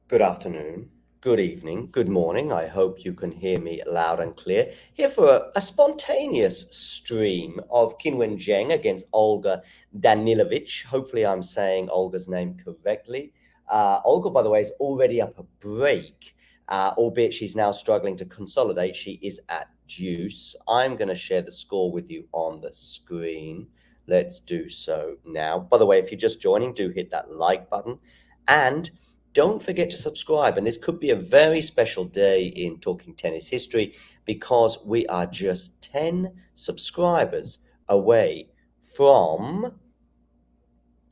Good afternoon, good evening, good morning. I hope you can hear me loud and clear. Here for a spontaneous stream of Qinwen Zheng against Olga Danilović. Hopefully, I'm saying Olga's name correctly. Olga, by the way, is already up a break, albeit she's now struggling to consolidate. She is at deuce. I'm going to share the score with you on the screen. Let's do so now. By the way, if you're just joining, do hit that like button. And don't forget to subscribe. And this could be a very special day in Talking Tennis history because we are just 10 subscribers away from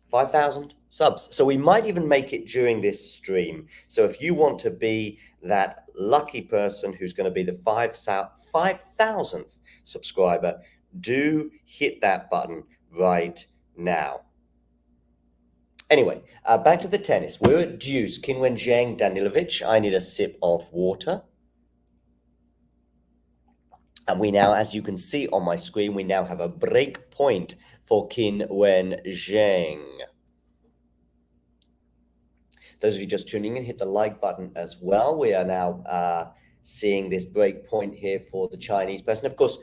5,000 subs. So we might even make it during this stream. So if you want to be that lucky person who's going to be the 5,000th subscriber, do hit that button right now. Anyway, back to the tennis. We're at deuce. Qinwen Zheng, Danilović. I need a sip of water. And we now, as you can see on my screen, we now have a break point for Qinwen Zheng. Those of you just tuning in, hit the like button as well. We are now seeing this break point here for the Chinese person. Of course,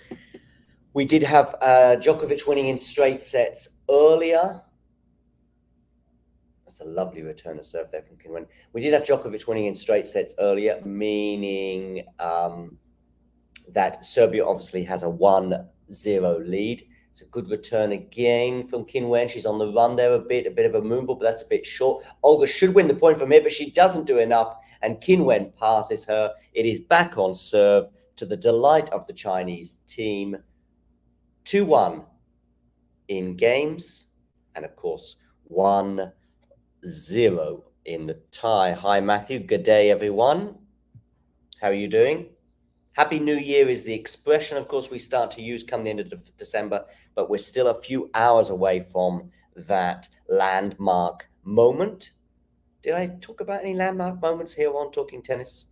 we did have Djokovic winning in straight sets earlier. That's a lovely return of serve there from Qinwen. We did have Djokovic winning in straight sets earlier, meaning that Serbia obviously has a 1-0 lead. It's a good return again from Qinwen. She's on the run there a bit of a moonball, but that's a bit short. Olga should win the point from here, but she doesn't do enough, and Qinwen passes her. It is back on serve to the delight of the Chinese team. 2-1 in games, and of course, 1-0 in the tie. Hi, Matthew. Good day, everyone. How are you doing? Happy New Year is the expression, of course, we start to use come the end of December, but we're still a few hours away from that landmark moment. Did I talk about any landmark moments here on Talking Tennis?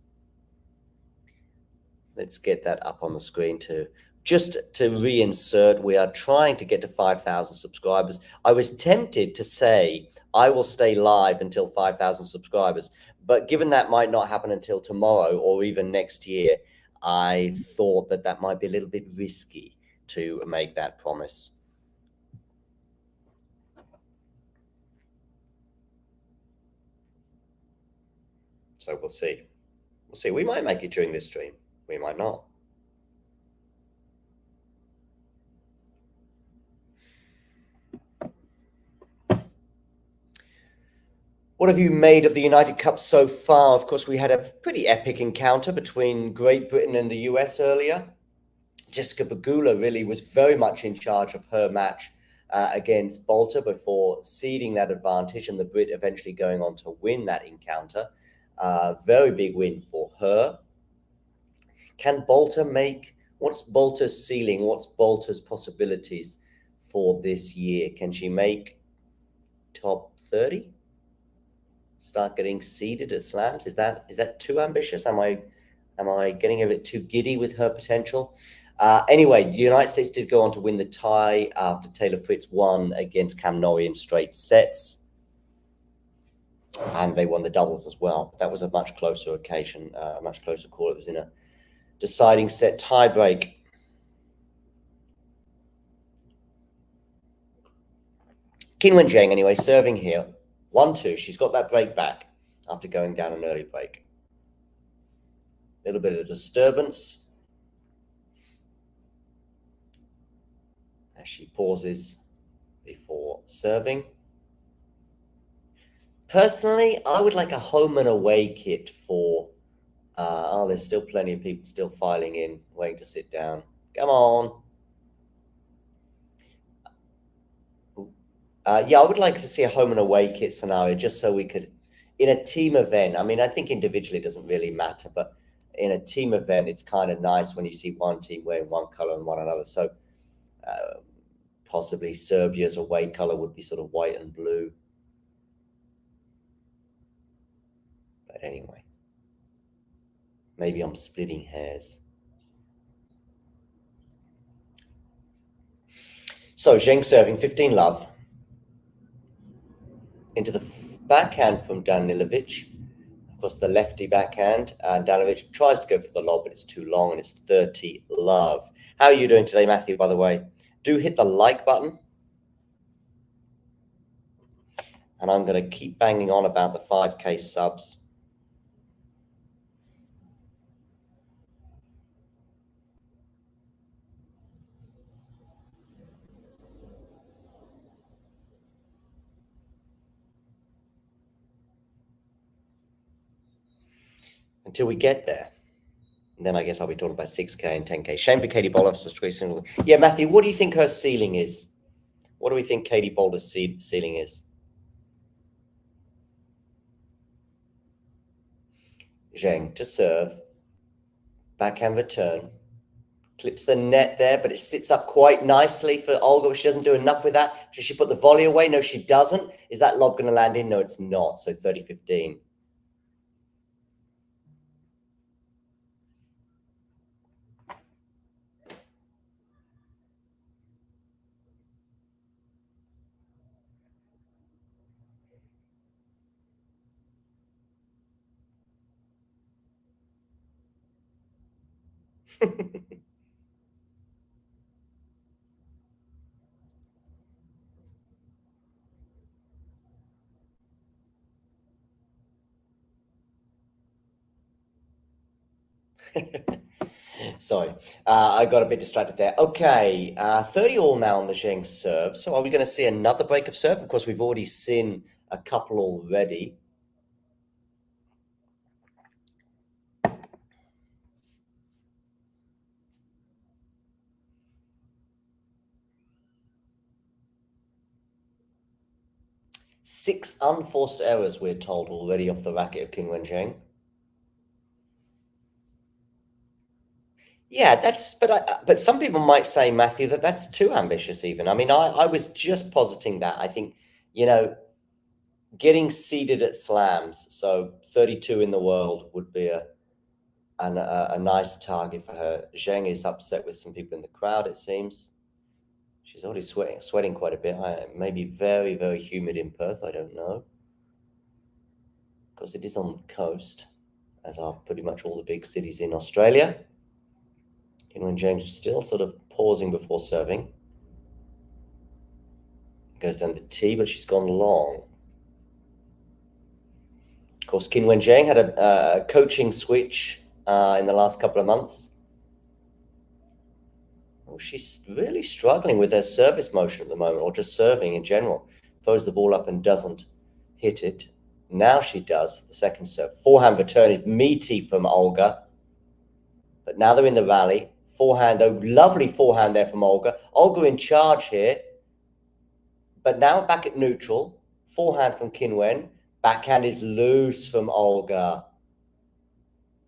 Let's get that up on the screen too. Just to reinsert, we are trying to get to 5,000 subscribers. I was tempted to say I will stay live until 5,000 subscribers, but given that might not happen until tomorrow or even next year, I thought that might be a little bit risky to make that promise. So we'll see. We'll see. We might make it during this stream. We might not. What have you made of the United Cup so far? Of course, we had a pretty epic encounter between Great Britain and the US earlier. Jessica Pegula really was very much in charge of her match against Bolter before ceding that advantage, and the Brit eventually going on to win that encounter. Very big win for her. Can Bolter what's Bolter's ceiling? What's Bolter's possibilities for this year? Can she make top 30? Start getting seeded at slams? Is that too ambitious? Am I getting a bit too giddy with her potential? Anyway, the United States did go on to win the tie after Taylor Fritz won against Cam Norrie in straight sets. And they won the doubles as well. That was a much closer occasion, a much closer call. It was in a deciding set tiebreak. Qinwen Zheng, anyway, serving here. 1-2. She's got that break back after going down an early break. A little bit of disturbance as she pauses before serving. Personally, I would like a home and away kit for there's still plenty of people still filing in, waiting to sit down. Come on. Yeah, I would like to see a home and away kit scenario just so we could, in a team event, I mean, I think individually it doesn't really matter, but in a team event, it's kind of nice when you see one team wearing one color and one another. So possibly Serbia's away color would be sort of white and blue. But anyway, maybe I'm splitting hairs. So Zheng serving 15 love. Into the backhand from Danilović. Of course, the lefty backhand, and Danilović tries to go for the lob, but it's too long, and it's 30 love. How are you doing today, Matthew, by the way? Do hit the like button. And I'm going to keep banging on about the 5K subs. Until we get there. And then I guess I'll be talking about 6K and 10K. Shame for Katie Bowler. Yeah, Matthew, what do you think her ceiling is? What do we think Katie Bowler's ceiling is? Zheng to serve. Backhand return. Clips the net there, but it sits up quite nicely for Olga, but she doesn't do enough with that. Does she put the volley away? No, she doesn't. Is that lob going to land in? No, it's not. So 30-15. Sorry, I got a bit distracted there. Okay, 30 all now on the Zheng serve. So are we going to see another break of serve? Of course, we've already seen a couple already. Six unforced errors, we're told, already off the racket of Qinwen Zheng. Yeah, but some people might say, Matthew, that that's too ambitious even. I mean, I was just positing that. I think, getting seeded at slams, so 32 in the world would be a nice target for her. Zheng is upset with some people in the crowd, it seems. She's already sweating quite a bit. Maybe very, very humid in Perth, I don't know. Because it is on the coast, as are pretty much all the big cities in Australia. Qinwen Zheng still sort of pausing before serving. Goes down the tee, but she's gone long. Of course, Qinwen Zheng had a coaching switch in the last couple of months. Oh, she's really struggling with her service motion at the moment, or just serving in general. Throws the ball up and doesn't hit it. Now she does, the second serve. Forehand return is meaty from Olga. But now they're in the rally. Forehand, though, lovely forehand there from Olga. Olga in charge here. But now back at neutral. Forehand from Qinwen. Backhand is loose from Olga.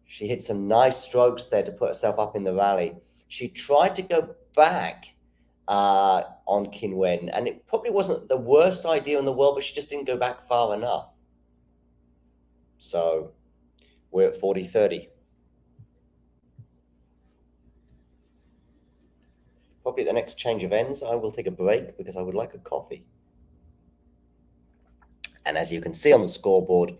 She hit some nice strokes there to put herself up in the rally. She tried to go back on Qinwen, and it probably wasn't the worst idea in the world, but she just didn't go back far enough. So we're at 40-30. Probably at the next change of ends, I will take a break because I would like a coffee. And as you can see on the scoreboard,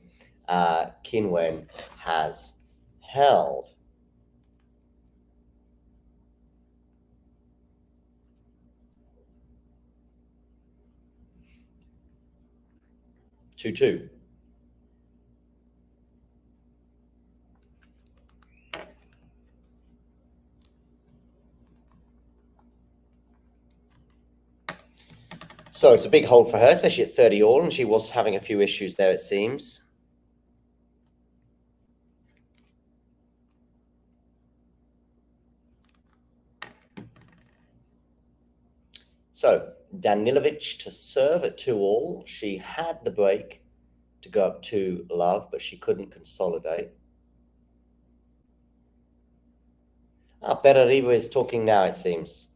Qinwen has held. Two. So it's a big hold for her, especially at 30 all, and she was having a few issues there, it seems. So Danilović to serve at 2 all. She had the break to go up 2 love, but she couldn't consolidate. Perariba is talking now, it seems.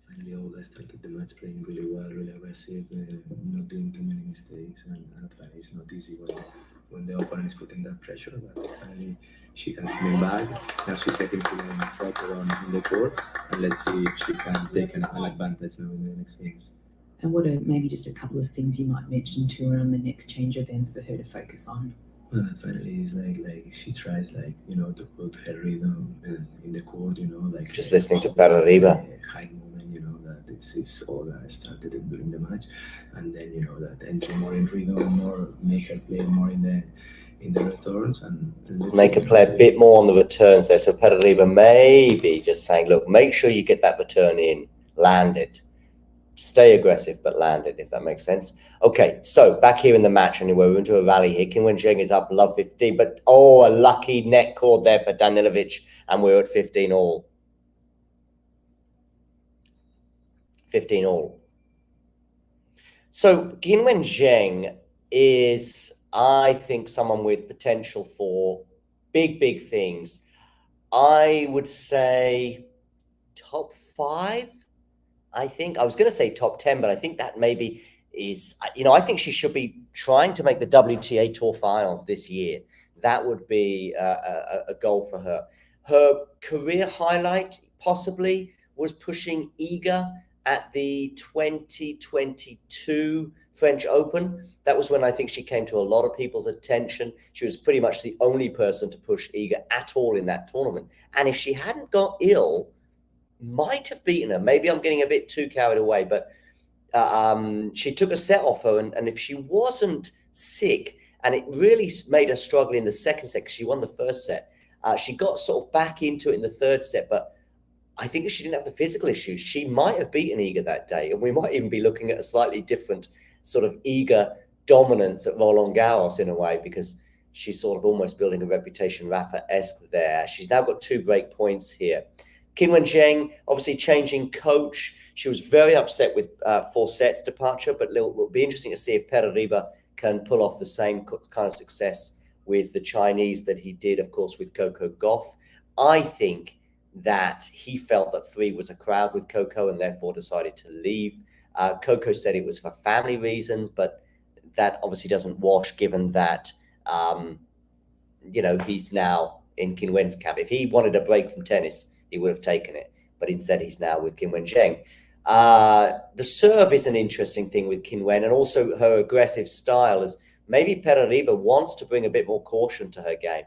Finally, Olga started the match playing really well, really aggressive, not doing too many mistakes, and finally it's not easy when the opponent is putting that pressure, but finally she can come back. Now she's getting to right around in the court, and let's see if she can take an advantage now in the next games. And what are maybe just a couple of things you might mention to her on the next change of ends for her to focus on? Well, that finally is like she tries to put her rhythm in the court, like Just listening to Perriba. high moment, that this is all that started during the match, and then that entry more in rhythm, more make her play more in the returns, and Make her play a bit more on the returns there. So Perriba maybe just saying, look, make sure you get that return in, land it. Stay aggressive, but land it, if that makes sense. Okay, so back here in the match anyway, we're into a rally here. Qinwen Zheng is up, love 15, but a lucky net cord there for Danilović, and we're at 15 all. 15 all. So Qinwen Zheng is, I think, someone with potential for big things. I would say top 5. I think I was going to say top 10, but I think that maybe is, I think she should be trying to make the WTA Tour finals this year. That would be a goal for her. Her career highlight possibly was pushing Iga at the 2022 French Open. That was when I think she came to a lot of people's attention. She was pretty much the only person to push Iga at all in that tournament. And if she hadn't got ill, might have beaten her. Maybe I'm getting a bit too carried away, but she took a set off her, and if she wasn't sick, and it really made her struggle in the second set, because she won the first set, she got sort of back into it in the third set, but I think if she didn't have the physical issues, she might have beaten Iga that day, and we might even be looking at a slightly different sort of Iga dominance at Roland Garros in a way, because she's sort of almost building a reputation Rafa-esque there. She's now got 2 break points here. Qinwen Zheng, obviously changing coach. She was very upset with 4 sets departure, but it will be interesting to see if Perriba can pull off the same kind of success with the Chinese that he did, of course, with Coco Gauff. I think that he felt that 3 was a crowd with Coco and therefore decided to leave. Coco said it was for family reasons, but that obviously doesn't wash given that, he's now in Qinwen's camp. If he wanted a break from tennis, he would have taken it, but instead he's now with Qinwen Zheng. The serve is an interesting thing with Qinwen, and also her aggressive style, as maybe Perriba wants to bring a bit more caution to her game.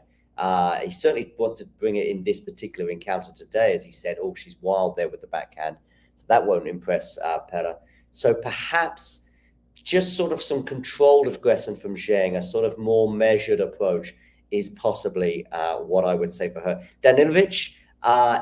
He certainly wants to bring it in this particular encounter today, as he said, she's wild there with the backhand. So that won't impress Perra. So perhaps just sort of some controlled aggression from Zheng, a sort of more measured approach is possibly what I would say for her. Danilović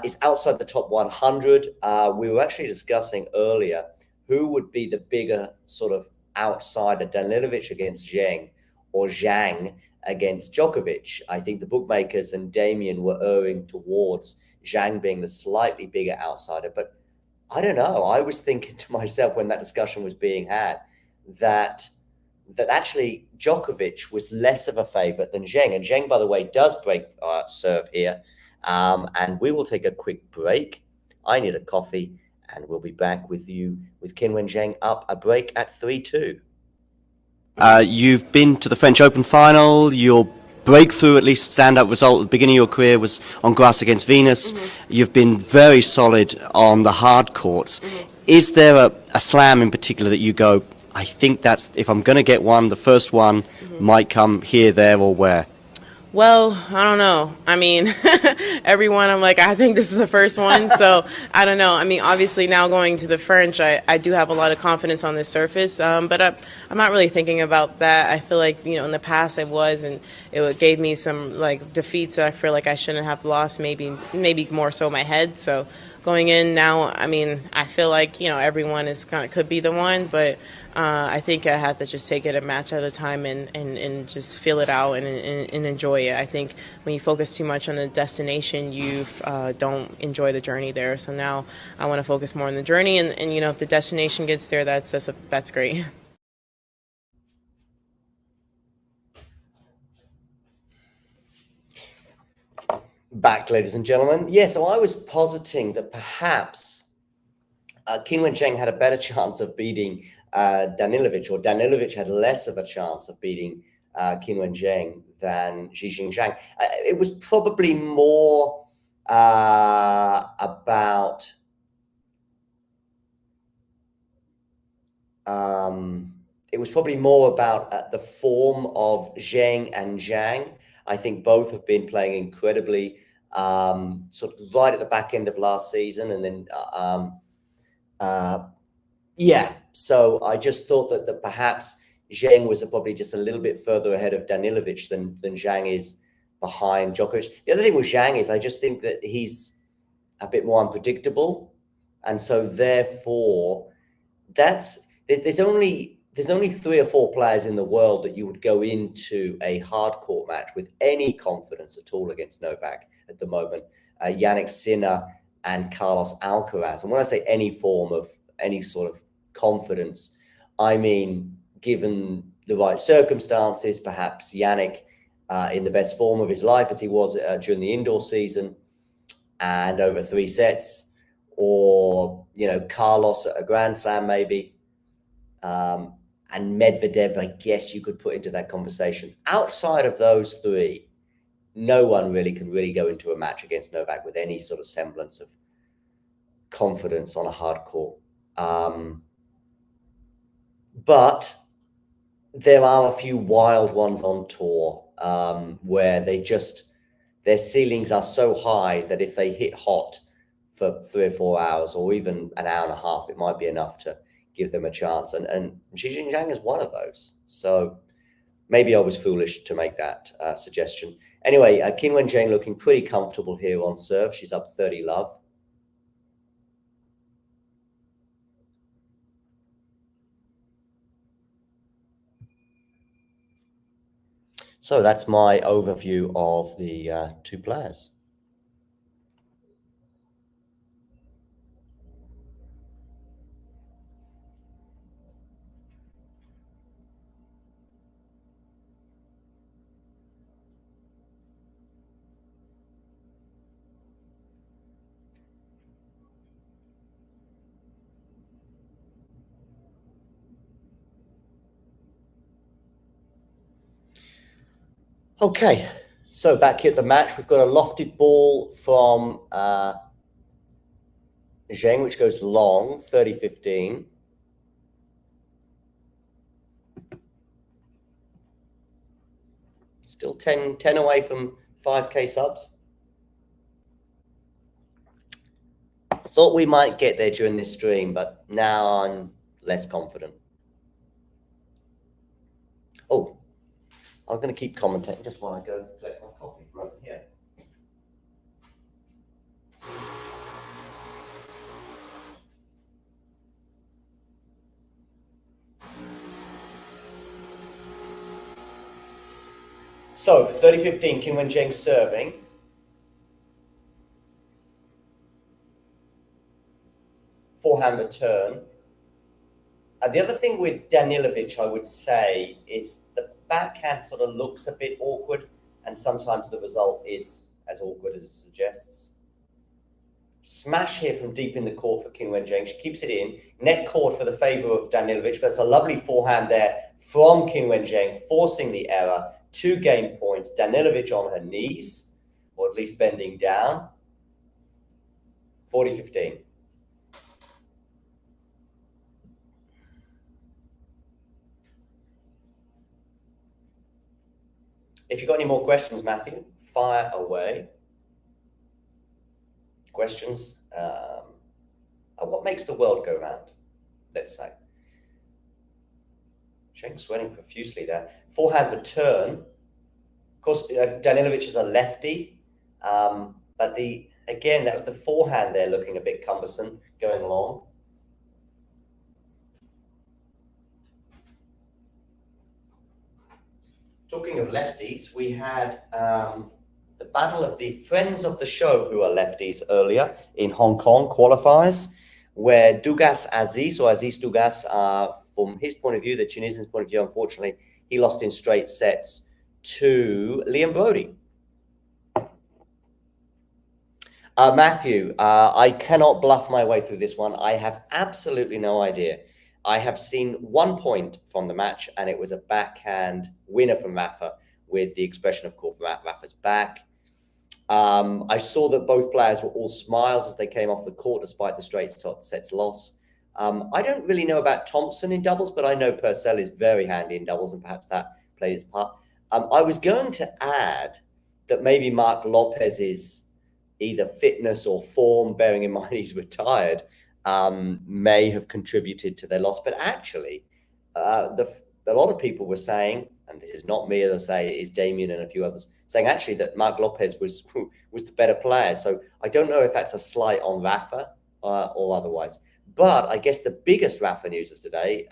is outside the top 100. We were actually discussing earlier who would be the bigger sort of outsider, Danilović against Zheng or Zhang against Djokovic. I think the bookmakers and Damien were erring towards Zhang being the slightly bigger outsider, but I don't know. I was thinking to myself when that discussion was being had that actually Djokovic was less of a favorite than Zheng. And Zheng, by the way, does break serve here. And we will take a quick break. I need a coffee, and we'll be back with you with Qinwen Zheng up a break at 3-2. You've been to the French Open final. Your breakthrough, at least standout result at the beginning of your career, was on grass against Venus. You've been very solid on the hard courts. Is there a slam in particular that you go, I think that's, if I'm going to get one, the first one might come here, there, or where? Well, I don't know. I mean, everyone, I'm like, I think this is the first one. So I don't know. I mean, obviously now going to the French, I do have a lot of confidence on the surface. But I'm not really thinking about that. I feel like, in the past I was, and it gave me some like defeats that I feel like I shouldn't have lost, maybe more so my head. So going in now, I mean, I feel like, everyone is could be the one, but I think I have to just take it a match at a time and just feel it out and enjoy it. I think when you focus too much on the destination, you don't enjoy the journey there. So now I want to focus more on the journey, and if the destination gets there, that's great. Back, ladies and gentlemen. Yeah, so I was positing that perhaps Qinwen Zheng had a better chance of beating Danilović, or Danilović had less of a chance of beating Qinwen Zheng than Zhixing Zhang. It was probably more about it was probably more about the form of Zheng and Zhang. I think both have been playing incredibly, sort of right at the back end of last season, and then yeah. So I just thought that perhaps Zheng was probably just a little bit further ahead of Danilović than Zhang is behind Djokovic. The other thing with Zhang is I just think that he's a bit more unpredictable, and so therefore there's only 3 or 4 players in the world that you would go into a hard court match with any confidence at all against Novak at the moment. Jannik Sinner and Carlos Alcaraz. And when I say any form of any sort of confidence, I mean, given the right circumstances, perhaps Jannik in the best form of his life as he was during the indoor season and over 3 sets, or, Carlos at a Grand Slam maybe. And Medvedev, I guess you could put into that conversation. Outside of those 3, no one really can go into a match against Novak with any sort of semblance of confidence on a hard court. But there are a few wild ones on tour where their ceilings are so high that if they hit hot for 3 or 4 hours or even an hour and a half, it might be enough to give them a chance. And Xi Jinping is one of those. So maybe I was foolish to make that suggestion. Anyway, Qinwen Zheng looking pretty comfortable here on serve. She's up 30 love. So that's my overview of the 2 players. Okay, so back here at the match, we've got a lofted ball from Zheng, which goes long, 30-15. Still 10 away from 5K subs. Thought we might get there during this stream, but now I'm less confident. Oh, I'm going to keep commentating just while I go collect my coffee from over here. So 30-15, Qinwen Zheng serving. Forehand return. The other thing with Danilović, I would say, is the backhand sort of looks a bit awkward, and sometimes the result is as awkward as it suggests. Smash here from deep in the court for Qinwen Zheng. She keeps it in. Net court for the favour of Danilović, but it's a lovely forehand there from Qinwen Zheng, forcing the error. 2 game points. Danilović on her knees, or at least bending down. 40-15. If you've got any more questions, Matthew, fire away. Questions? What makes the world go round? Let's say. Zheng sweating profusely there. Forehand return. Of course, Danilović is a lefty, but again, that was the forehand there looking a bit cumbersome, going long. Talking of lefties, we had the battle of the friends of the show who are lefties earlier in Hong Kong qualifiers, where Dugas Aziz, or Aziz Dugas, from his point of view, the Tunisian's point of view, unfortunately, he lost in straight sets to Liam Brody. Matthew, I cannot bluff my way through this one. I have absolutely no idea. I have seen 1 point from the match, and it was a backhand winner from Rafa with the expression, of course, Rafa's back. I saw that both players were all smiles as they came off the court despite the straight sets loss. I don't really know about Thompson in doubles, but I know Purcell is very handy in doubles, and perhaps that played its part. I was going to add that maybe Mark Lopez's either fitness or form, bearing in mind he's retired, may have contributed to their loss. But actually, a lot of people were saying, and this is not me, as I say, it is Damien and a few others, saying actually that Mark Lopez was the better player. So I don't know if that's a slight on Rafa or otherwise. But I guess the biggest Rafa news of today,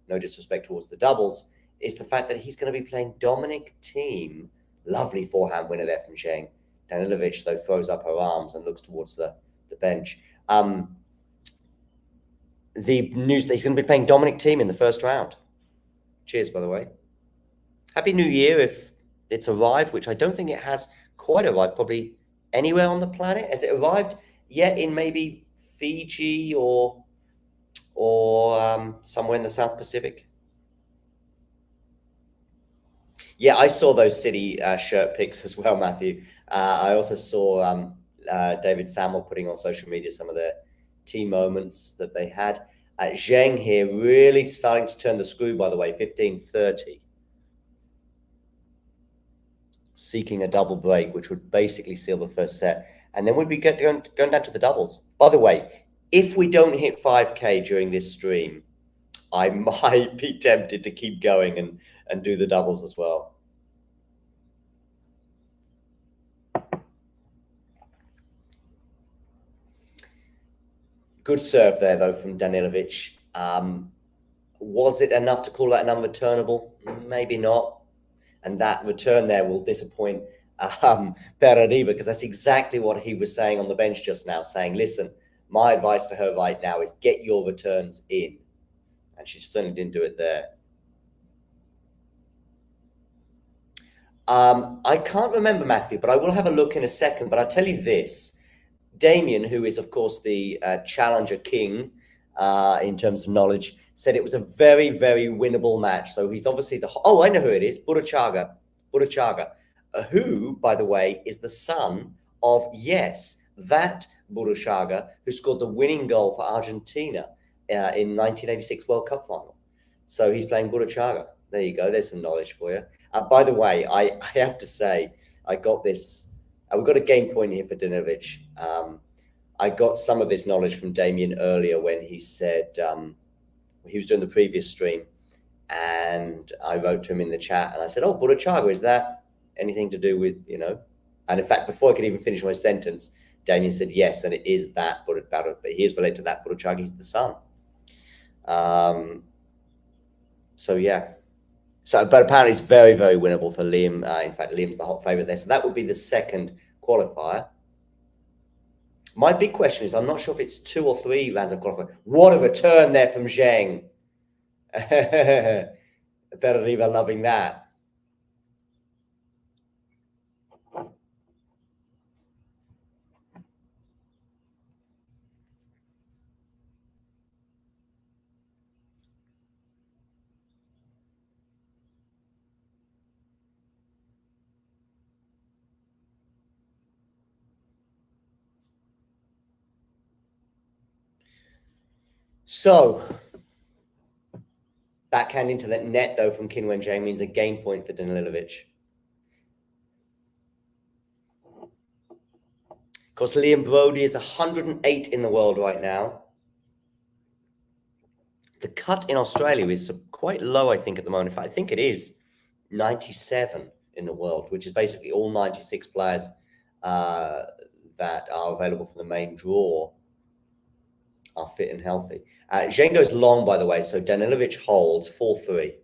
no disrespect towards the doubles, is the fact that he's going to be playing Dominic Thiem. Lovely forehand winner there from Zheng. Danilović, though, throws up her arms and looks towards the bench. The news that he's going to be playing Dominic Thiem in the first round. Cheers, by the way. Happy New Year if it's arrived, which I don't think it has quite arrived probably anywhere on the planet. Has it arrived yet in maybe Fiji or somewhere in the South Pacific? Yeah, I saw those City shirt pics as well, Matthew. I also saw David Samuel putting on social media some of the team moments that they had. Zheng here really starting to turn the screw, by the way, 15-30. Seeking a double break, which would basically seal the first set. And then we'd be going down to the doubles. By the way, if we don't hit 5K during this stream, I might be tempted to keep going and do the doubles as well. Good serve there, though, from Danilović. Was it enough to call that an unreturnable? Maybe not. And that return there will disappoint Perariba, because that's exactly what he was saying on the bench just now, saying, listen, my advice to her right now is get your returns in. And she certainly didn't do it there. I can't remember, Matthew, but I will have a look in a second. But I'll tell you this. Damien, who is, of course, the challenger king in terms of knowledge, said it was a very, very winnable match. So he's obviously oh, I know who it is, Buruchaga, who, by the way, is the son of, yes, that Buruchaga, who scored the winning goal for Argentina in 1986 World Cup final. So he's playing Buruchaga. There you go. There's some knowledge for you. By the way, I have to say, I got this. We've got a game point here for Danilović. I got some of this knowledge from Damien earlier when he said he was doing the previous stream, and I wrote to him in the chat and I said, oh, Buruchaga, is that anything to do with, you know? And in fact, before I could even finish my sentence, Damien said, yes, and it is that, but he is related to that Buruchaga. He's the son. So, yeah. So, but apparently it's very, very winnable for Liam. In fact, Liam's the hot favorite there. So that would be the second qualifier. My big question is, I'm not sure if it's 2 or 3 rounds of qualifier. What a return there from Zheng. Perariba loving that. So, backhand into that net, though, from Qinwen Zheng means a game point for Danilović. Of course, Liam Brody is 108 in the world right now. The cut in Australia is quite low, I think, at the moment. In fact, I think it is 97 in the world, which is basically all 96 players that are available for the main draw are fit and healthy. Zheng goes long, by the way, so Danilović holds 4-3.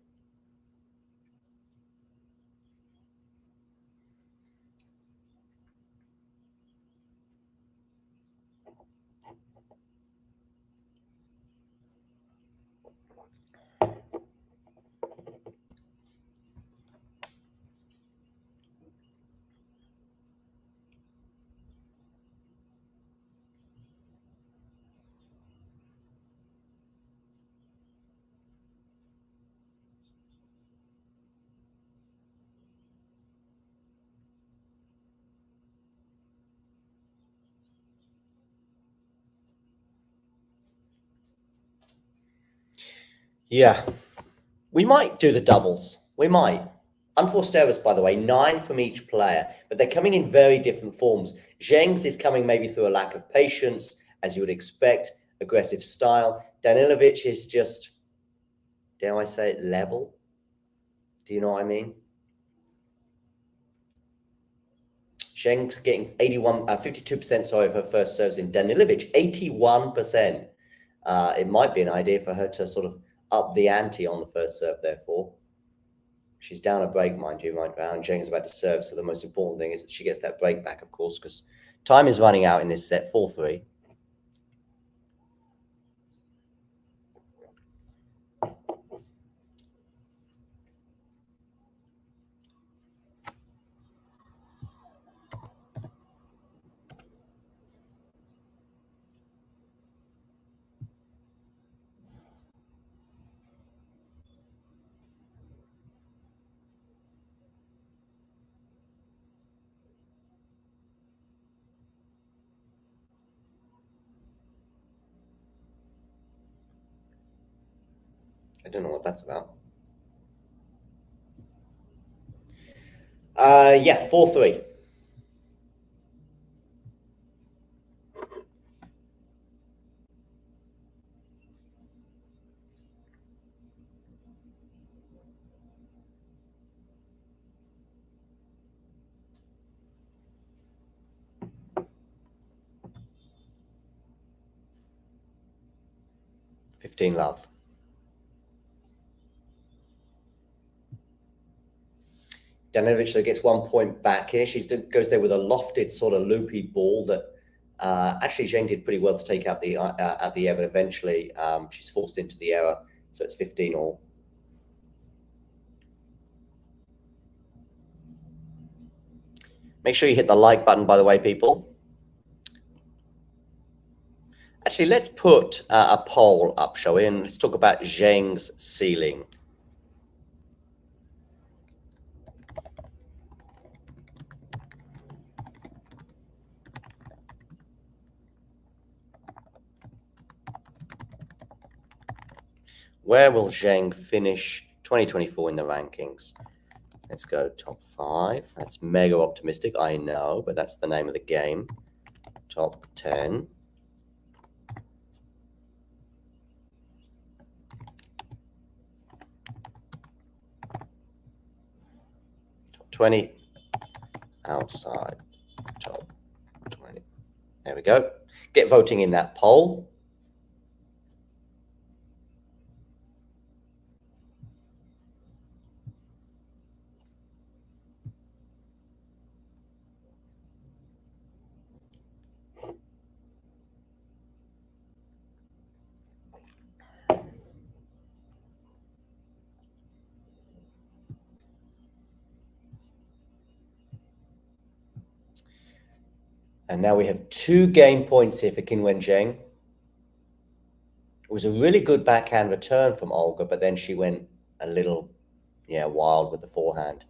Yeah, we might do the doubles. We might. Unforced errors, by the way, 9 from each player, but they're coming in very different forms. Zheng's is coming maybe through a lack of patience, as you would expect, aggressive style. Danilović is just, dare I say it, level? Do you know what I mean? Zheng's getting 52% sorry of her first serves in Danilović, 81%. It might be an idea for her to sort of up the ante on the first serve, therefore. She's down a break, mind you, right now, and Zheng's about to serve, so the most important thing is that she gets that break back, of course, because time is running out in this set, 4-3. I don't know what that's about. Yeah, 4-3. Love. Danilović though gets 1 point back here. She goes there with a lofted sort of loopy ball that actually Zheng did pretty well to take out the air, but eventually she's forced into the error, so it's 15 all. Make sure you hit the like button, by the way, people. Actually, let's put a poll up, shall we? And let's talk about Zheng's ceiling. Where will Zheng finish 2024 in the rankings? Let's go top 5. That's mega optimistic, I know, but that's the name of the game. Top 10. Top 20. Outside top 20. There we go. Get voting in that poll. And now we have 2 game points here for Qinwen Zheng. It was a really good backhand return from Olga, but then she went a little, wild with the forehand.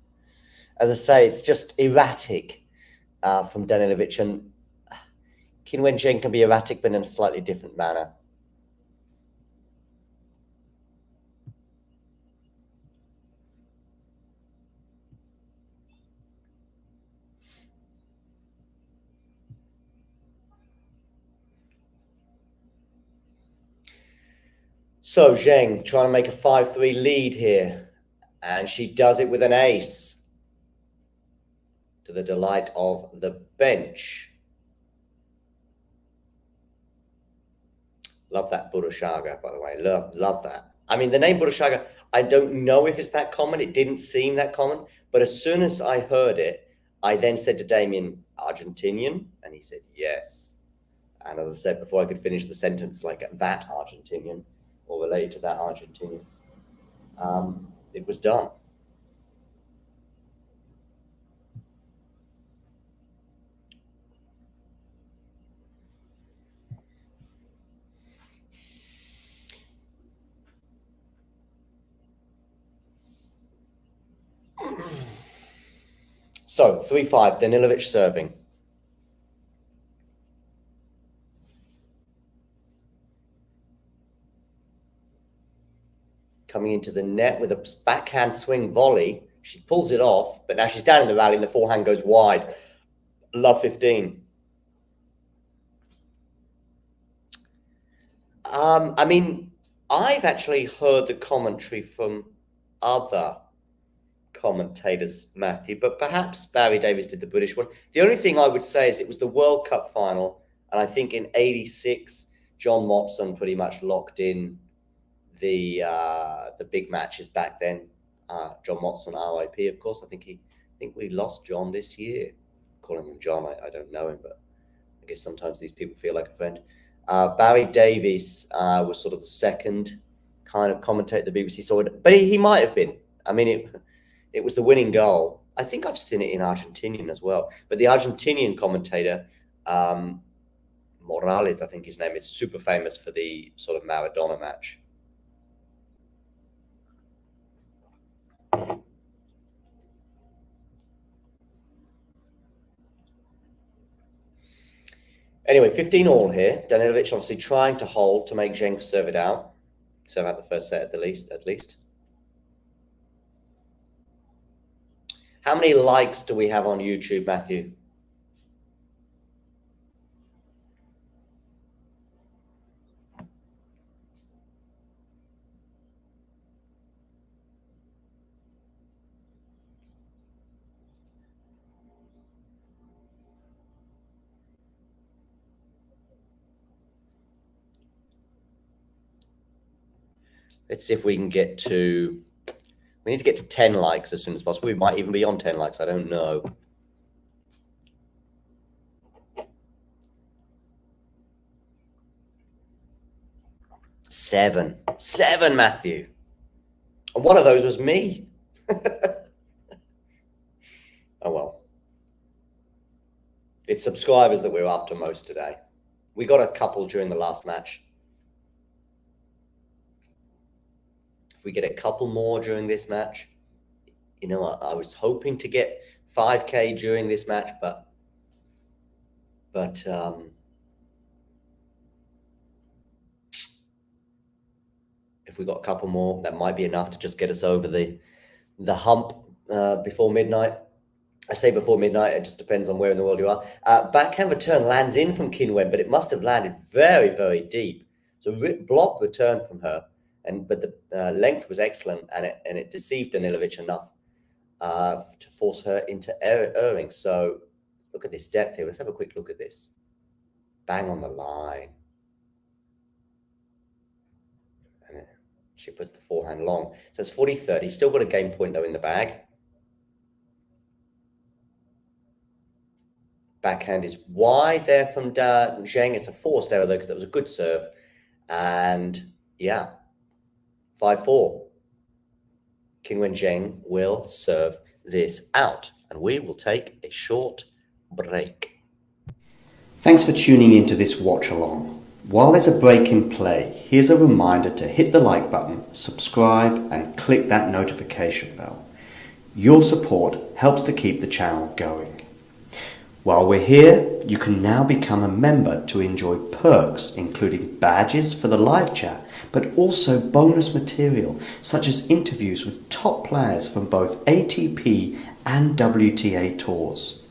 As I say, it's just erratic from Danilović, and Qinwen Zheng can be erratic, but in a slightly different manner. So Zheng trying to make a 5-3 lead here, and she does it with an ace, to the delight of the bench. Love that Burushaga, by the way. Love that. I mean, the name Burushaga, I don't know if it's that common. It didn't seem that common, but as soon as I heard it, I then said to Damien, Argentinian? And he said, yes. And as I said before, I could finish the sentence like that Argentinian, or related to that Argentinian. It was done. So 3-5, Danilović serving. coming into the net with a backhand swing volley. She pulls it off, but now she's down in the rally and the forehand goes wide. Love 15. I mean, I've actually heard the commentary from other commentators, Matthew, but perhaps Barry Davies did the British one. The only thing I would say is it was the World Cup final, and I think in '86, John Motson pretty much locked in the big matches back then. John Motson, RIP, of course. I think we lost John this year. Calling him John, I don't know him, but I guess sometimes these people feel like a friend. Barry Davies was sort of the second kind of commentator the BBC saw it, but he might have been. I mean, it was the winning goal. I think I've seen it in Argentinian as well, but the Argentinian commentator, Morales, I think his name is, super famous for the sort of Maradona match. Anyway, 15 all here. Danilović obviously trying to hold to make Zheng serve it out. Serve out the first set at least. How many likes do we have on YouTube, Matthew? Let's see if we can get to... We need to get to 10 likes as soon as possible. We might even be on 10 likes. I don't know. Seven, Matthew. And one of those was me. Oh, well. It's subscribers that we're after most today. We got a couple during the last match. If we get a couple more during this match, you know, I was hoping to get 5K during this match, but if we got a couple more, that might be enough to just get us over the hump before midnight. I say before midnight, it just depends on where in the world you are. Backhand return lands in from Qinwen, but it must have landed very, very deep. So blocked return from her. But the length was excellent, and it deceived Danilović enough to force her into erring. So look at this depth here. Let's have a quick look at this. Bang on the line. And she puts the forehand long. So it's 40-30. Still got a game point, though, in the bag. Backhand is wide there from Zheng. It's a forced error, though, because that was a good serve. And, yeah. 5-4. Qinwen Zheng will serve this out, and we will take a short break. Thanks for tuning into this watch along. While there's a break in play, here's a reminder to hit the like button, subscribe, and click that notification bell. Your support helps to keep the channel going. While we're here, you can now become a member to enjoy perks, including badges for the live chat, but also bonus material such as interviews with top players from both ATP and WTA tours.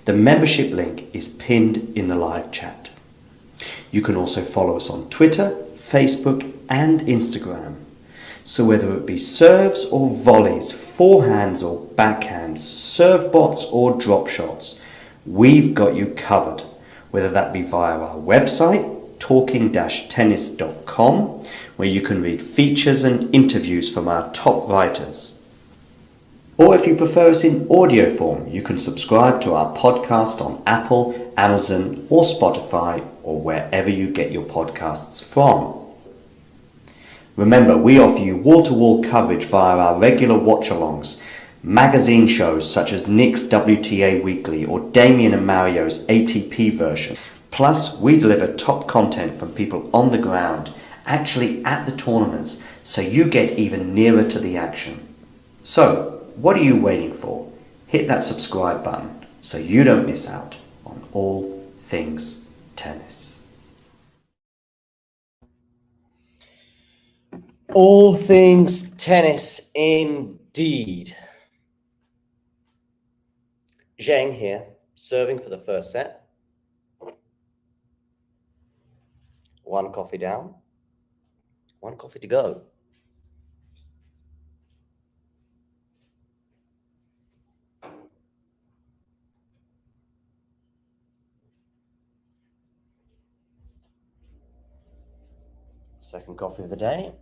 The membership link is pinned in the live chat. You can also follow us on Twitter, Facebook and Instagram. So whether it be serves or volleys, forehands or backhands, serve bots or drop shots, we've got you covered, whether that be via our website, talking-tennis.com, where you can read features and interviews from our top writers. Or if you prefer us in audio form, you can subscribe to our podcast on Apple, Amazon or Spotify, or wherever you get your podcasts from. Remember, we offer you wall-to-wall coverage via our regular watch-alongs, magazine shows such as Nick's WTA Weekly or Damien and Mario's ATP version. Plus, we deliver top content from people on the ground, actually at the tournaments, so you get even nearer to the action. So, what are you waiting for? Hit that subscribe button so you don't miss out on all things tennis. All things tennis indeed. Zheng here, serving for the first set. 1 coffee down, 1 coffee to go. Second coffee of the day.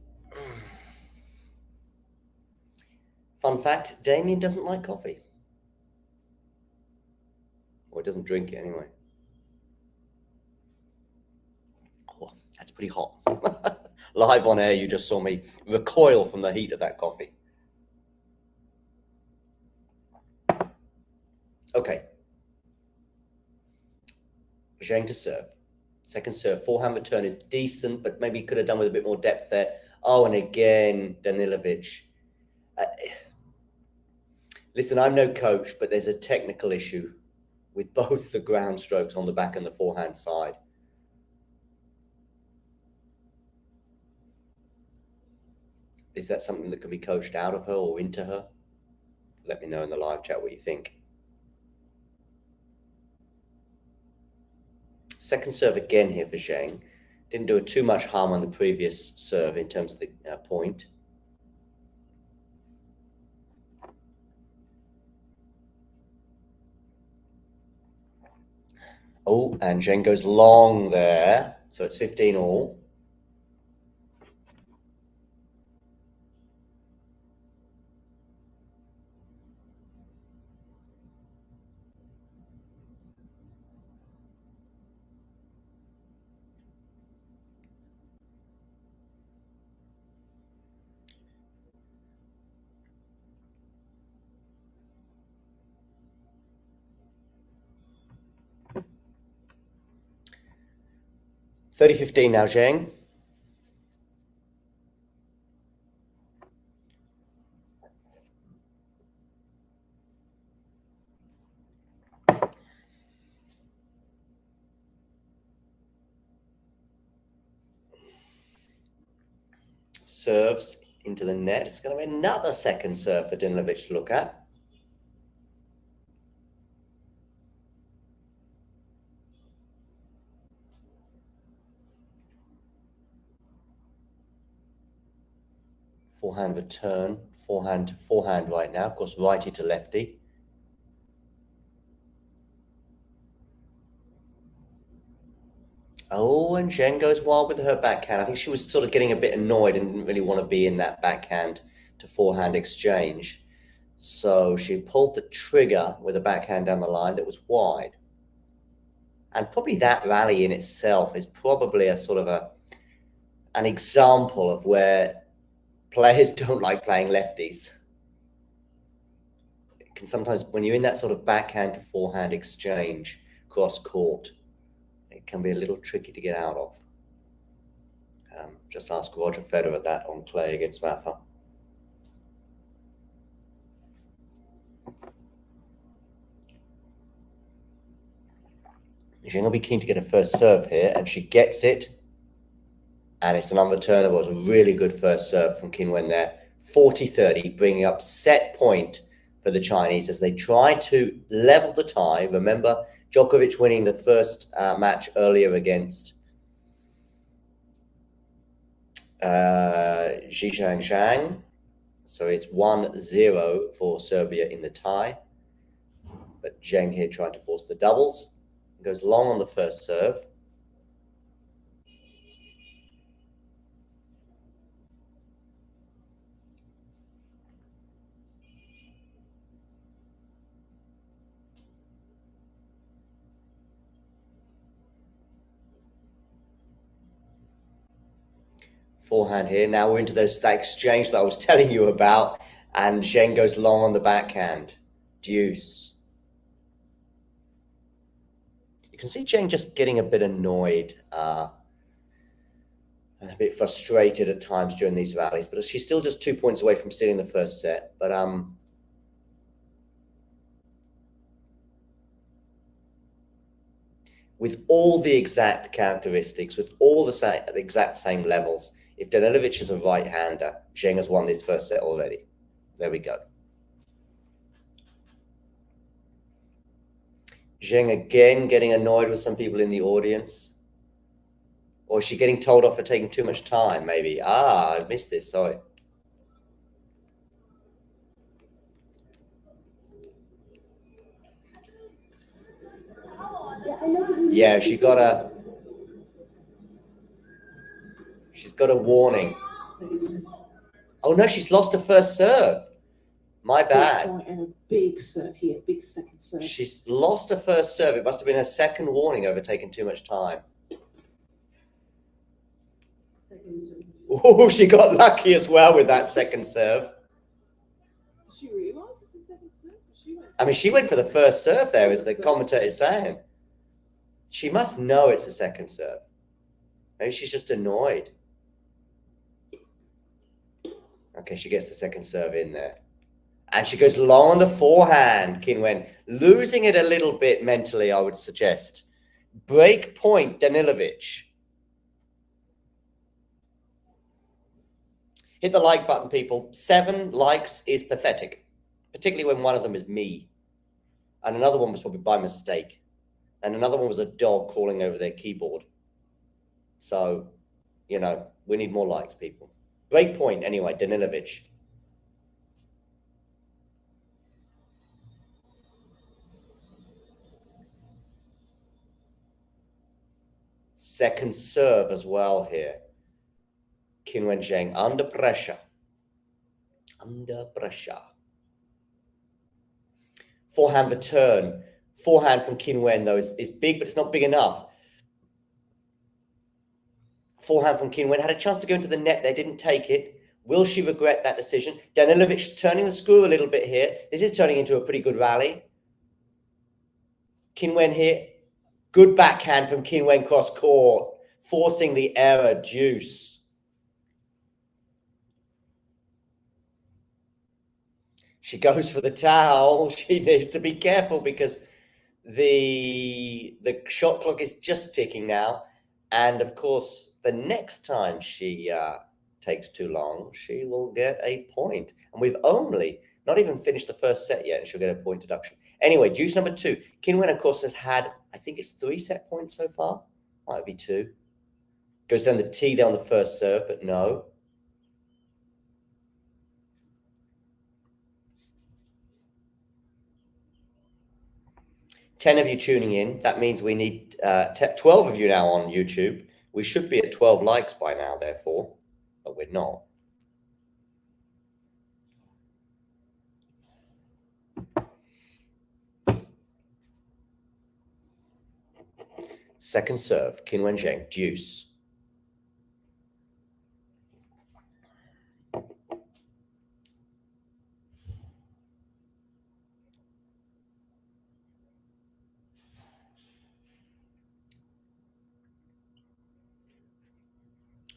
Fun fact, Damien doesn't like coffee. Or he doesn't drink it anyway. Oh, that's pretty hot. Live on air, you just saw me recoil from the heat of that coffee. Okay. Zheng to serve. Second serve, forehand return is decent, but maybe could have done with a bit more depth there. Oh, and again, Danilović. Listen, I'm no coach, but there's a technical issue with both the ground strokes on the back and the forehand side. Is that something that can be coached out of her or into her? Let me know in the live chat what you think. Second serve again here for Zheng. Didn't do too much harm on the previous serve in terms of the point. Oh, and Zheng goes long there. So it's 15 all. (30-15) now, Zheng. Serves into the net. It's going to be another second serve for Danilović to look at. Forehand return, forehand to forehand right now. Of course, righty to lefty. Oh, and Zheng goes wild with her backhand. I think she was sort of getting a bit annoyed and didn't really want to be in that backhand to forehand exchange. So she pulled the trigger with a backhand down the line that was wide. And probably that rally in itself is probably a sort of an example of where players don't like playing lefties. It can sometimes, when you're in that sort of backhand to forehand exchange cross court, it can be a little tricky to get out of. Just ask Roger Federer that on clay against Rafa. Zheng will be keen to get a first serve here, and she gets it. And it's an unreturnable. It was a really good first serve from Qinwen there. 40-30, bringing up set point for the Chinese as they try to level the tie. Remember, Djokovic winning the first match earlier against Zheng. So it's 1-0 for Serbia in the tie. But Zheng here trying to force the doubles. Goes long on the first serve. Forehand here. Now we're into that exchange that I was telling you about. And Zheng goes long on the backhand. Deuce. You can see Zheng just getting a bit annoyed and a bit frustrated at times during these rallies. But she's still just 2 points away from stealing the first set. But with all the exact characteristics, with all the exact same levels, If Danilović is a right-hander, Zheng has won this first set already. There we go. Zheng again getting annoyed with some people in the audience. Or is she getting told off for taking too much time, maybe? Ah, I missed this, sorry. Yeah, she's got a warning. Oh no, she's lost her first serve. My bad. And a big serve here, big second serve. She's lost her first serve. It must have been her second warning over taking too much time. Oh, she got lucky as well with that second serve. She realised it's a second serve? I mean, she went for the first serve there, as the commentator is saying. She must know it's a second serve. Maybe she's just annoyed. Okay, she gets the second serve in there. And she goes long on the forehand, Qinwen. Losing it a little bit mentally, I would suggest. Break point, Danilović. Hit the like button, people. 7 likes is pathetic, particularly when one of them is me. And another one was probably by mistake. And another one was a dog crawling over their keyboard. So, you know, we need more likes, people. Break point, anyway, Danilović. Second serve as well here. Qinwen Zheng under pressure. Under pressure. Forehand return. Forehand from Qinwen, though, is big, but it's not big enough. Forehand from Qinwen had a chance to go into the net there, didn't take it. Will she regret that decision? Danilović turning the screw a little bit here. This is turning into a pretty good rally. Qinwen here. Good backhand from Qinwen cross court, forcing the error deuce. She goes for the towel. She needs to be careful because the shot clock is just ticking now. And of course, the next time she takes too long, she will get a point. And we've only not even finished the first set yet, and she'll get a point deduction. Anyway, deuce number 2. Qinwen, of course, has had, I think it's 3 set points so far. Might be 2. Goes down the T there on the first serve, but no. Ten of you tuning in. That means we need 12 of you now on YouTube. We should be at 12 likes by now, therefore, but we're not. Second serve, Qinwen Zheng, deuce.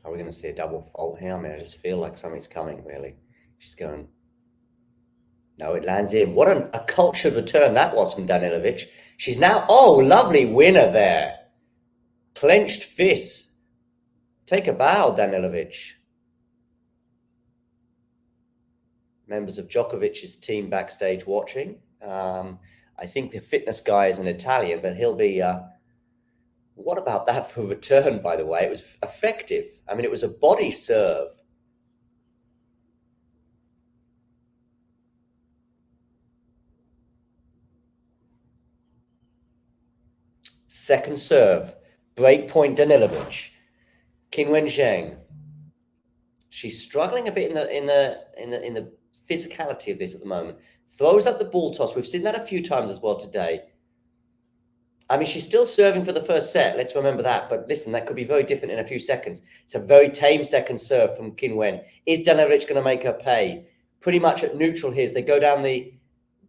Are we going to see a double fault here? I mean, I just feel like something's coming, really. She's going... No, it lands in. What a cultured return that was from Danilović. She's now... Oh, lovely winner there. Clenched fists. Take a bow, Danilović. Members of Djokovic's team backstage watching. I think the fitness guy is an Italian, but he'll be... What about that for return, by the way? It was effective. I mean, it was a body serve. Second serve. Break point Danilović. Qinwen Zheng. She's struggling a bit in the physicality of this at the moment. Throws up the ball toss. We've seen that a few times as well today. I mean, she's still serving for the first set. Let's remember that. But listen, that could be very different in a few seconds. It's a very tame second serve from Qinwen. Is Danilović going to make her pay? Pretty much at neutral here as they go down the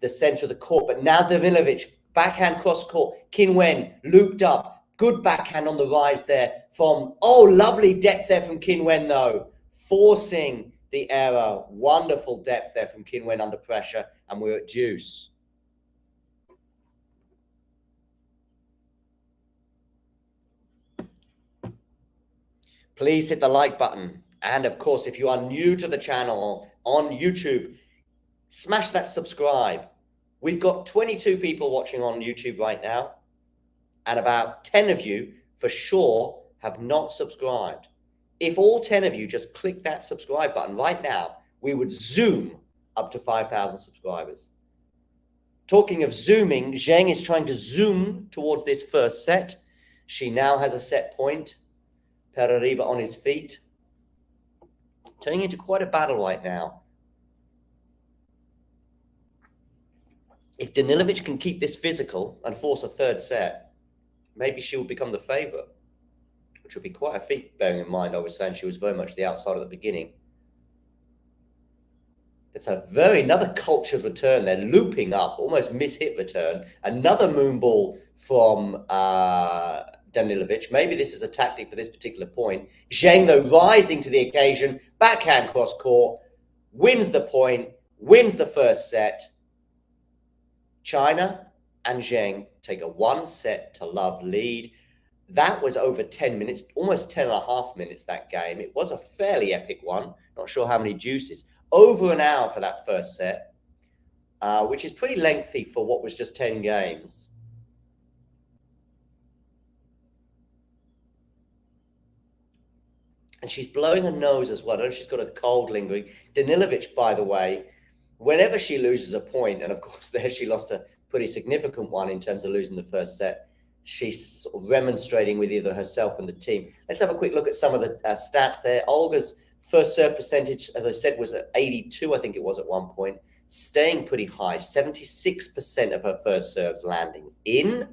center of the court. But now Danilović, backhand cross court. Qinwen looped up. Good backhand on the rise there from... Oh, lovely depth there from Qinwen, though. Forcing the error. Wonderful depth there from Qinwen under pressure. And we're at deuce. Please hit the like button. And of course, if you are new to the channel on YouTube, smash that subscribe. We've got 22 people watching on YouTube right now, and about 10 of you for sure have not subscribed. If all 10 of you just click that subscribe button right now, we would zoom up to 5,000 subscribers. Talking of zooming, Zheng is trying to zoom towards this first set. She now has a set point. Perariba on his feet. Turning into quite a battle right now. If Danilović can keep this physical and force a third set, maybe she will become the favourite, which would be quite a feat, bearing in mind I was saying she was very much the outside at the beginning. It's another cultured return. They're looping up, almost miss-hit return. Another moon ball from Danilović. Maybe this is a tactic for this particular point. Zheng, though, rising to the occasion, backhand cross court, wins the point, wins the first set. China and Zheng take a 1-set-to-love lead. That was over 10 minutes, almost 10 and a half minutes, that game. It was a fairly epic one. Not sure how many deuces. Over an hour for that first set, which is pretty lengthy for what was just 10 games. And she's blowing her nose as well. I know she's got a cold lingering. Danilović, by the way, whenever she loses a point, and of course there she lost a pretty significant one in terms of losing the first set, she's sort of remonstrating with either herself and the team. Let's have a quick look at some of the stats there. Olga's first serve percentage, as I said, was at 82, I think it was at one point, staying pretty high. 76% of her first serves landing in.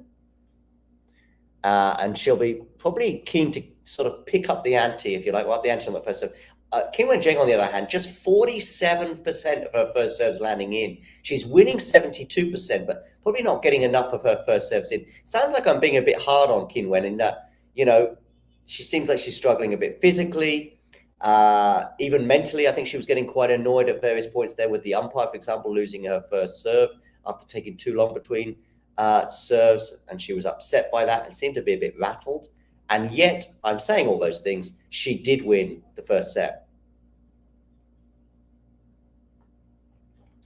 And she'll be probably keen to sort of pick up the ante, if you like, up the ante on the first serve. Qinwen Zheng, on the other hand, just 47% of her first serves landing in. She's winning 72%, but probably not getting enough of her first serves in. Sounds like I'm being a bit hard on Qinwen in that, you know, she seems like she's struggling a bit physically, even mentally. I think she was getting quite annoyed at various points there with the umpire, for example, losing her first serve after taking too long between serves, and she was upset by that and seemed to be a bit rattled. And yet, I'm saying all those things, she did win the first set.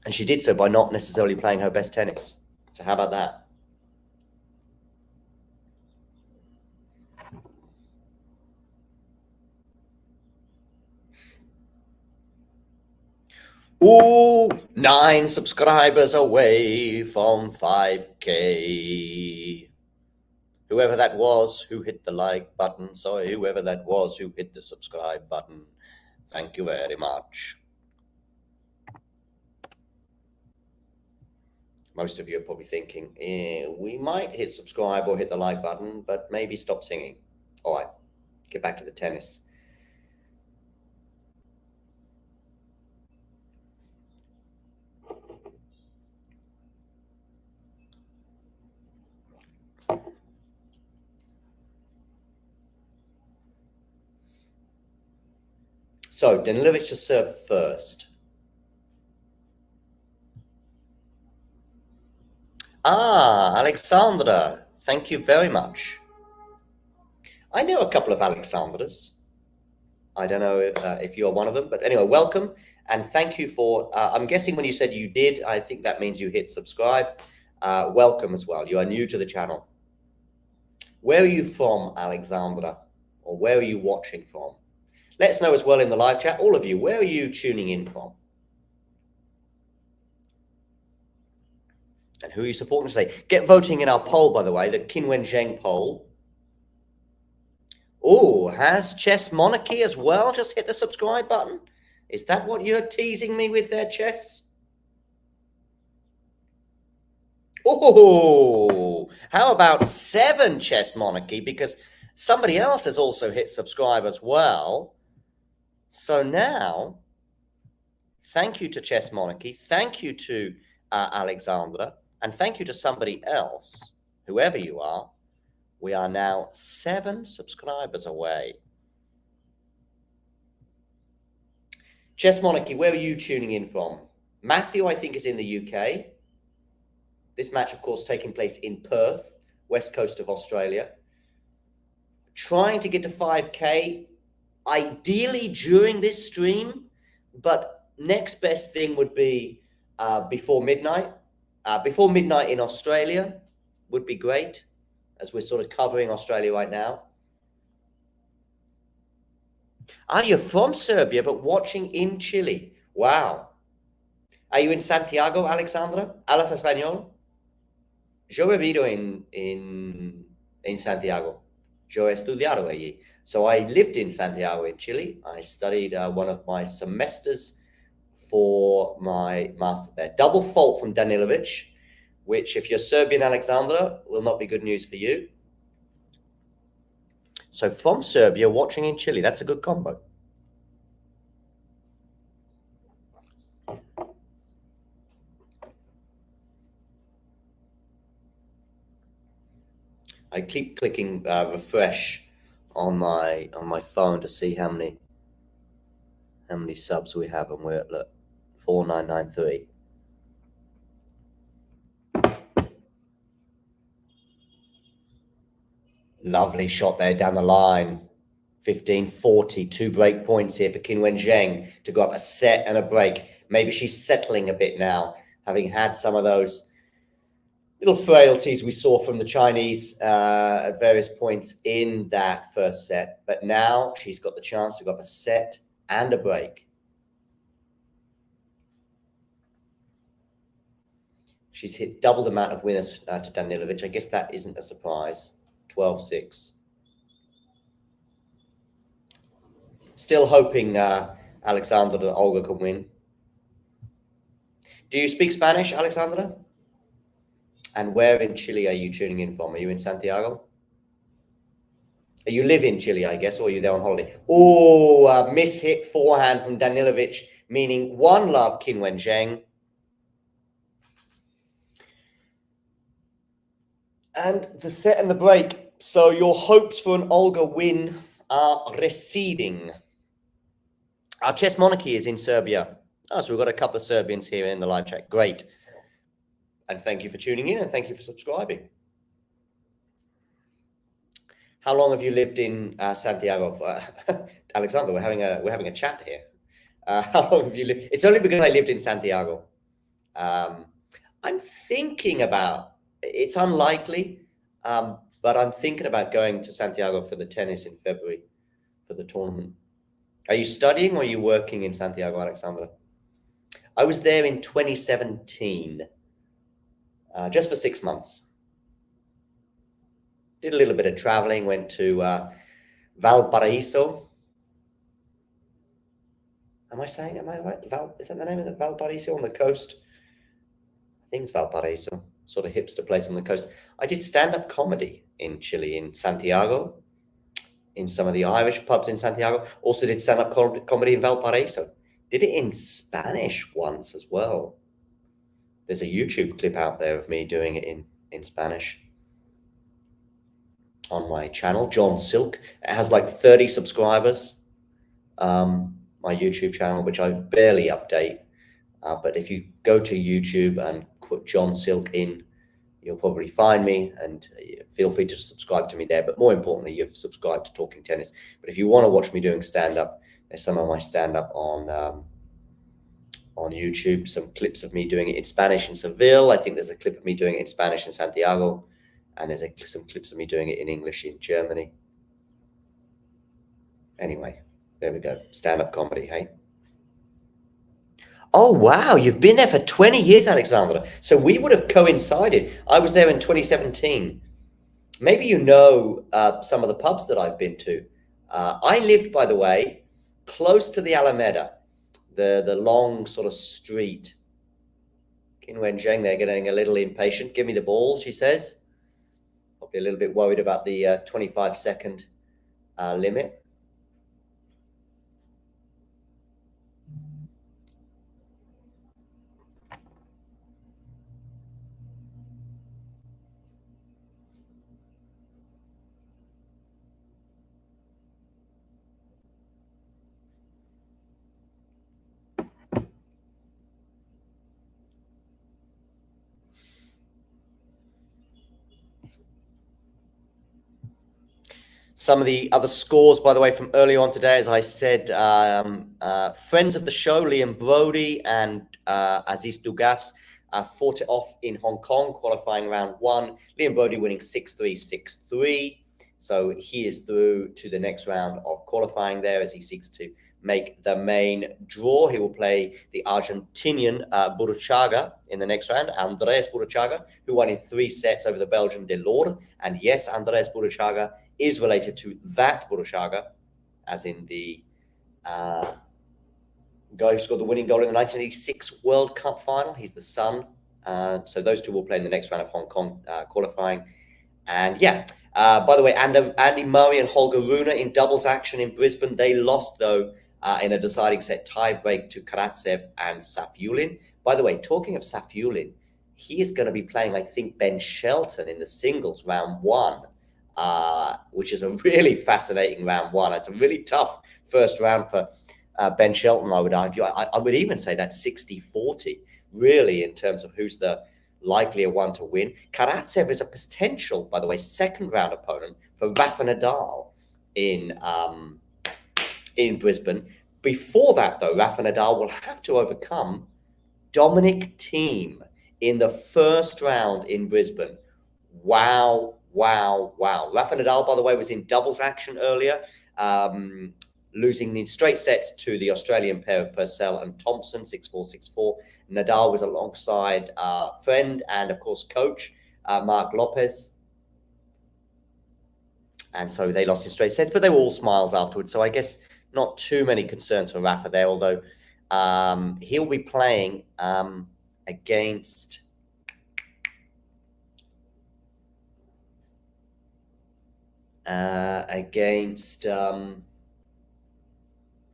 And she did so by not necessarily playing her best tennis. So how about that? Ooh, 9 subscribers away from 5K. Whoever that was who hit the like button, sorry, whoever that was who hit the subscribe button, thank you very much. Most of you are probably thinking, we might hit subscribe or hit the like button, but maybe stop singing. All right, get back to the tennis. So, Danilović to serve first. Alexandra, thank you very much. I know a couple of Alexandras. I don't know if you're one of them, but anyway, welcome. And thank you for, I'm guessing when you said you did, I think that means you hit subscribe. Welcome as well. You are new to the channel. Where are you from, Alexandra? Or where are you watching from? Let us know as well in the live chat, all of you, where are you tuning in from? And who are you supporting today? Get voting in our poll, by the way, the Qinwen Zheng poll. Oh, has Chess Monarchy as well just hit the subscribe button? Is that what you're teasing me with there, Chess? Oh, how about 7 Chess Monarchy? Because somebody else has also hit subscribe as well. So now, thank you to Chess Monarchy, thank you to Alexandra, and thank you to somebody else, whoever you are. We are now 7 subscribers away. Chess Monarchy, where are you tuning in from? Matthew, I think, is in the UK. This match, of course, taking place in Perth, west coast of Australia. Trying to get to 5K. ideally during this stream, but next best thing would be before midnight. Before midnight in Australia would be great, as we're sort of covering Australia right now. You're from Serbia, but watching in Chile. Wow. Are you in Santiago, Alexandra? ¿Hablas español? Yo he vivido en Santiago. Yo he estudiado allí. So I lived in Santiago in Chile. I studied one of my semesters for my master there. Double fault from Danilović, which if you're Serbian, Alexandra, will not be good news for you. So from Serbia, watching in Chile, that's a good combo. I keep clicking refresh on my phone to see how many subs we have, and we're at 4993. Lovely shot there down the line. 15-40, 2 break points here for Qinwen Zheng to go up a set and a break. Maybe she's settling a bit now, having had some of those little frailties we saw from the Chinese at various points in that first set. But now she's got the chance to go up a set and a break. She's hit double the amount of winners to Danilović. I guess that isn't a surprise. 12-6. Still hoping, Alexandra, that Olga can win. Do you speak Spanish, Alexandra? And where in Chile are you tuning in from? Are you in Santiago? You live in Chile, I guess, or are you there on holiday? Oh, miss-hit forehand from Danilović, meaning 1-love Qinwen Zheng. And the set and the break. So your hopes for an Olga win are receding. Our chess monarchy is in Serbia. So we've got a couple of Serbians here in the live chat. Great. And thank you for tuning in, and thank you for subscribing. How long have you lived in Santiago? Alexander, we're having a chat here. How long have you lived? It's only because I lived in Santiago. I'm thinking about. It's unlikely, but I'm thinking about going to Santiago for the tennis in February for the tournament. Are you studying or are you working in Santiago, Alexandra? I was there in 2017, just for 6 months. Did a little bit of traveling, went to Valparaiso. Am I right? Is that the name of it? Valparaiso on the coast? I think it's Valparaiso, sort of hipster place on the coast. I did stand-up comedy in Chile, in Santiago, in some of the Irish pubs in Santiago. Also did stand-up comedy in Valparaiso. Did it in Spanish once as well. There's a YouTube clip out there of me doing it in Spanish on my channel, John Silk. It has like 30 subscribers, my YouTube channel, which I barely update. But if you go to YouTube and put John Silk in, you'll probably find me, and feel free to subscribe to me there. But more importantly, you've subscribed to Talking Tennis. But if you want to watch me doing stand-up, there's some of my stand-up on YouTube, some clips of me doing it in Spanish in Seville. I think there's a clip of me doing it in Spanish in Santiago, and there's some clips of me doing it in English in Germany. Anyway, there we go. Stand-up comedy, hey? Oh, wow. You've been there for 20 years, Alexandra. So we would have coincided. I was there in 2017. Maybe you know some of the pubs that I've been to. I lived, by the way, close to the Alameda, the long sort of street. Qinwen Zheng there getting a little impatient. Give me the ball, she says. Probably a little bit worried about the 25-second limit. Some of the other scores, by the way, from earlier on today, as I said, friends of the show, Liam Brody and Aziz Dugas, fought it off in Hong Kong, qualifying round 1. Liam Brody winning 6-3, 6-3. So he is through to the next round of qualifying there as he seeks to make the main draw. He will play the Argentinian Burruchaga in the next round, Andres Burruchaga, who won in 3 sets over the Belgian Delors. And yes, Andres Burruchaga is related to that Burruchaga, as in the guy who scored the winning goal in the 1986 World Cup final. He's the son. So those two will play in the next round of Hong Kong qualifying. And yeah, by the way, Andy Murray and Holger Rune in doubles action in Brisbane. They lost, though, in a deciding set tie-break to Karatsev and Safiullin. By the way, talking of Safiullin, he is going to be playing, I think, Ben Shelton in the singles round 1, which is a really fascinating round 1. It's a really tough first round for Ben Shelton, I would argue. I would even say that's 60-40, really, in terms of who's the likelier one to win. Karatsev is a potential, by the way, second round opponent for Rafa Nadal in Brisbane. Before that, though, Rafa Nadal will have to overcome Dominic Thiem in the first round in Brisbane. Wow. Rafa Nadal, by the way, was in doubles action earlier, losing in straight sets to the Australian pair of Purcell and Thompson, 6-4, 6-4. Nadal was alongside friend and, of course, coach Mark Lopez. And so they lost in straight sets, but they were all smiles afterwards. So I guess not too many concerns for Rafa there, although he'll be playing against Dominic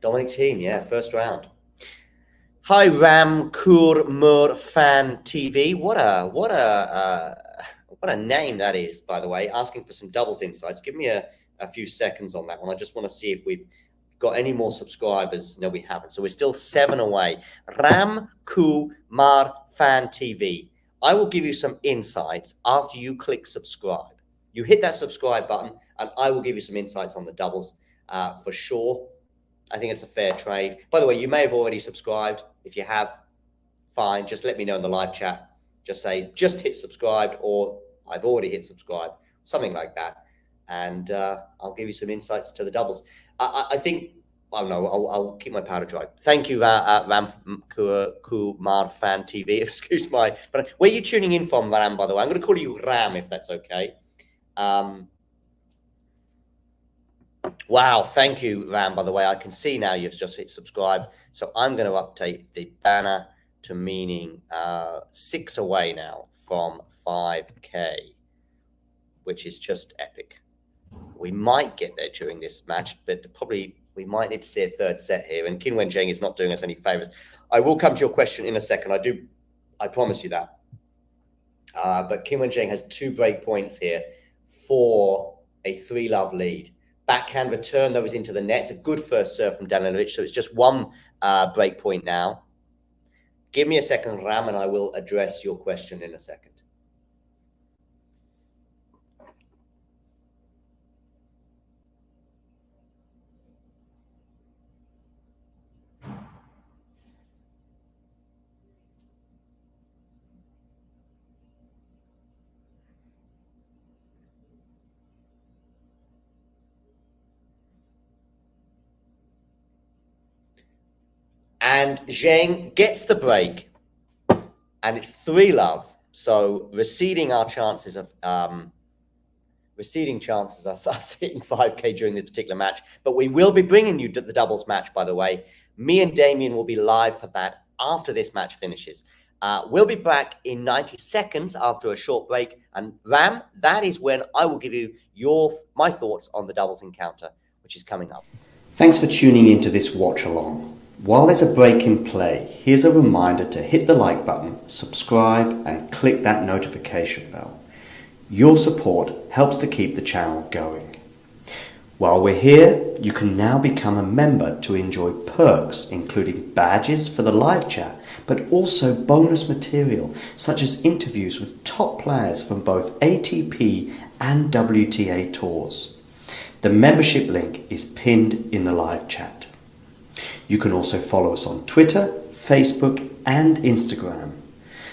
Thiem, first round. Hi, Ramkur Mur Fan TV. What a name that is, by the way. Asking for some doubles insights. Give me a few seconds on that one. I just want to see if we've got any more subscribers. No, we haven't. So we're still 7 away. Ramkumar Fan TV. I will give you some insights after you click subscribe. You hit that subscribe button, and I will give you some insights on the doubles for sure. I think it's a fair trade. By the way, you may have already subscribed. If you have, fine. Just let me know in the live chat. Just say, just hit subscribe, or I've already hit subscribe, something like that. And I'll give you some insights to the doubles. I think, oh no, I'll keep my powder dry. Thank you, Ram Kumar Fan TV. Excuse my, but where are you tuning in from, Ram, by the way? I'm going to call you Ram, if that's okay. Wow, thank you, Ram, by the way. I can see now you've just hit subscribe. So I'm going to update the banner to meaning 6 away now from 5K, which is just epic. We might get there during this match, but probably we might need to see a third set here. And Qinwen Zheng is not doing us any favors. I will come to your question in a second. I promise you that. But Qinwen Zheng has 2 break points here for a 3-love lead. Backhand return, though, is into the net. It's a good first serve from Danilović, so it's just 1 break point now. Give me a second, Ram, and I will address your question in a second. And Zheng gets the break, and it's 3-love. So receding chances of us hitting 5K during this particular match. But we will be bringing you to the doubles match, by the way. Me and Damien will be live for that after this match finishes. We'll be back in 90 seconds after a short break. And Ram, that is when I will give you my thoughts on the doubles encounter, which is coming up. Thanks for tuning into this watch along. While there's a break in play, here's a reminder to hit the like button, subscribe, and click that notification bell. Your support helps to keep the channel going. While we're here, you can now become a member to enjoy perks, including badges for the live chat, but also bonus material, such as interviews with top players from both ATP and WTA tours. The membership link is pinned in the live chat. You can also follow us on Twitter, Facebook and Instagram.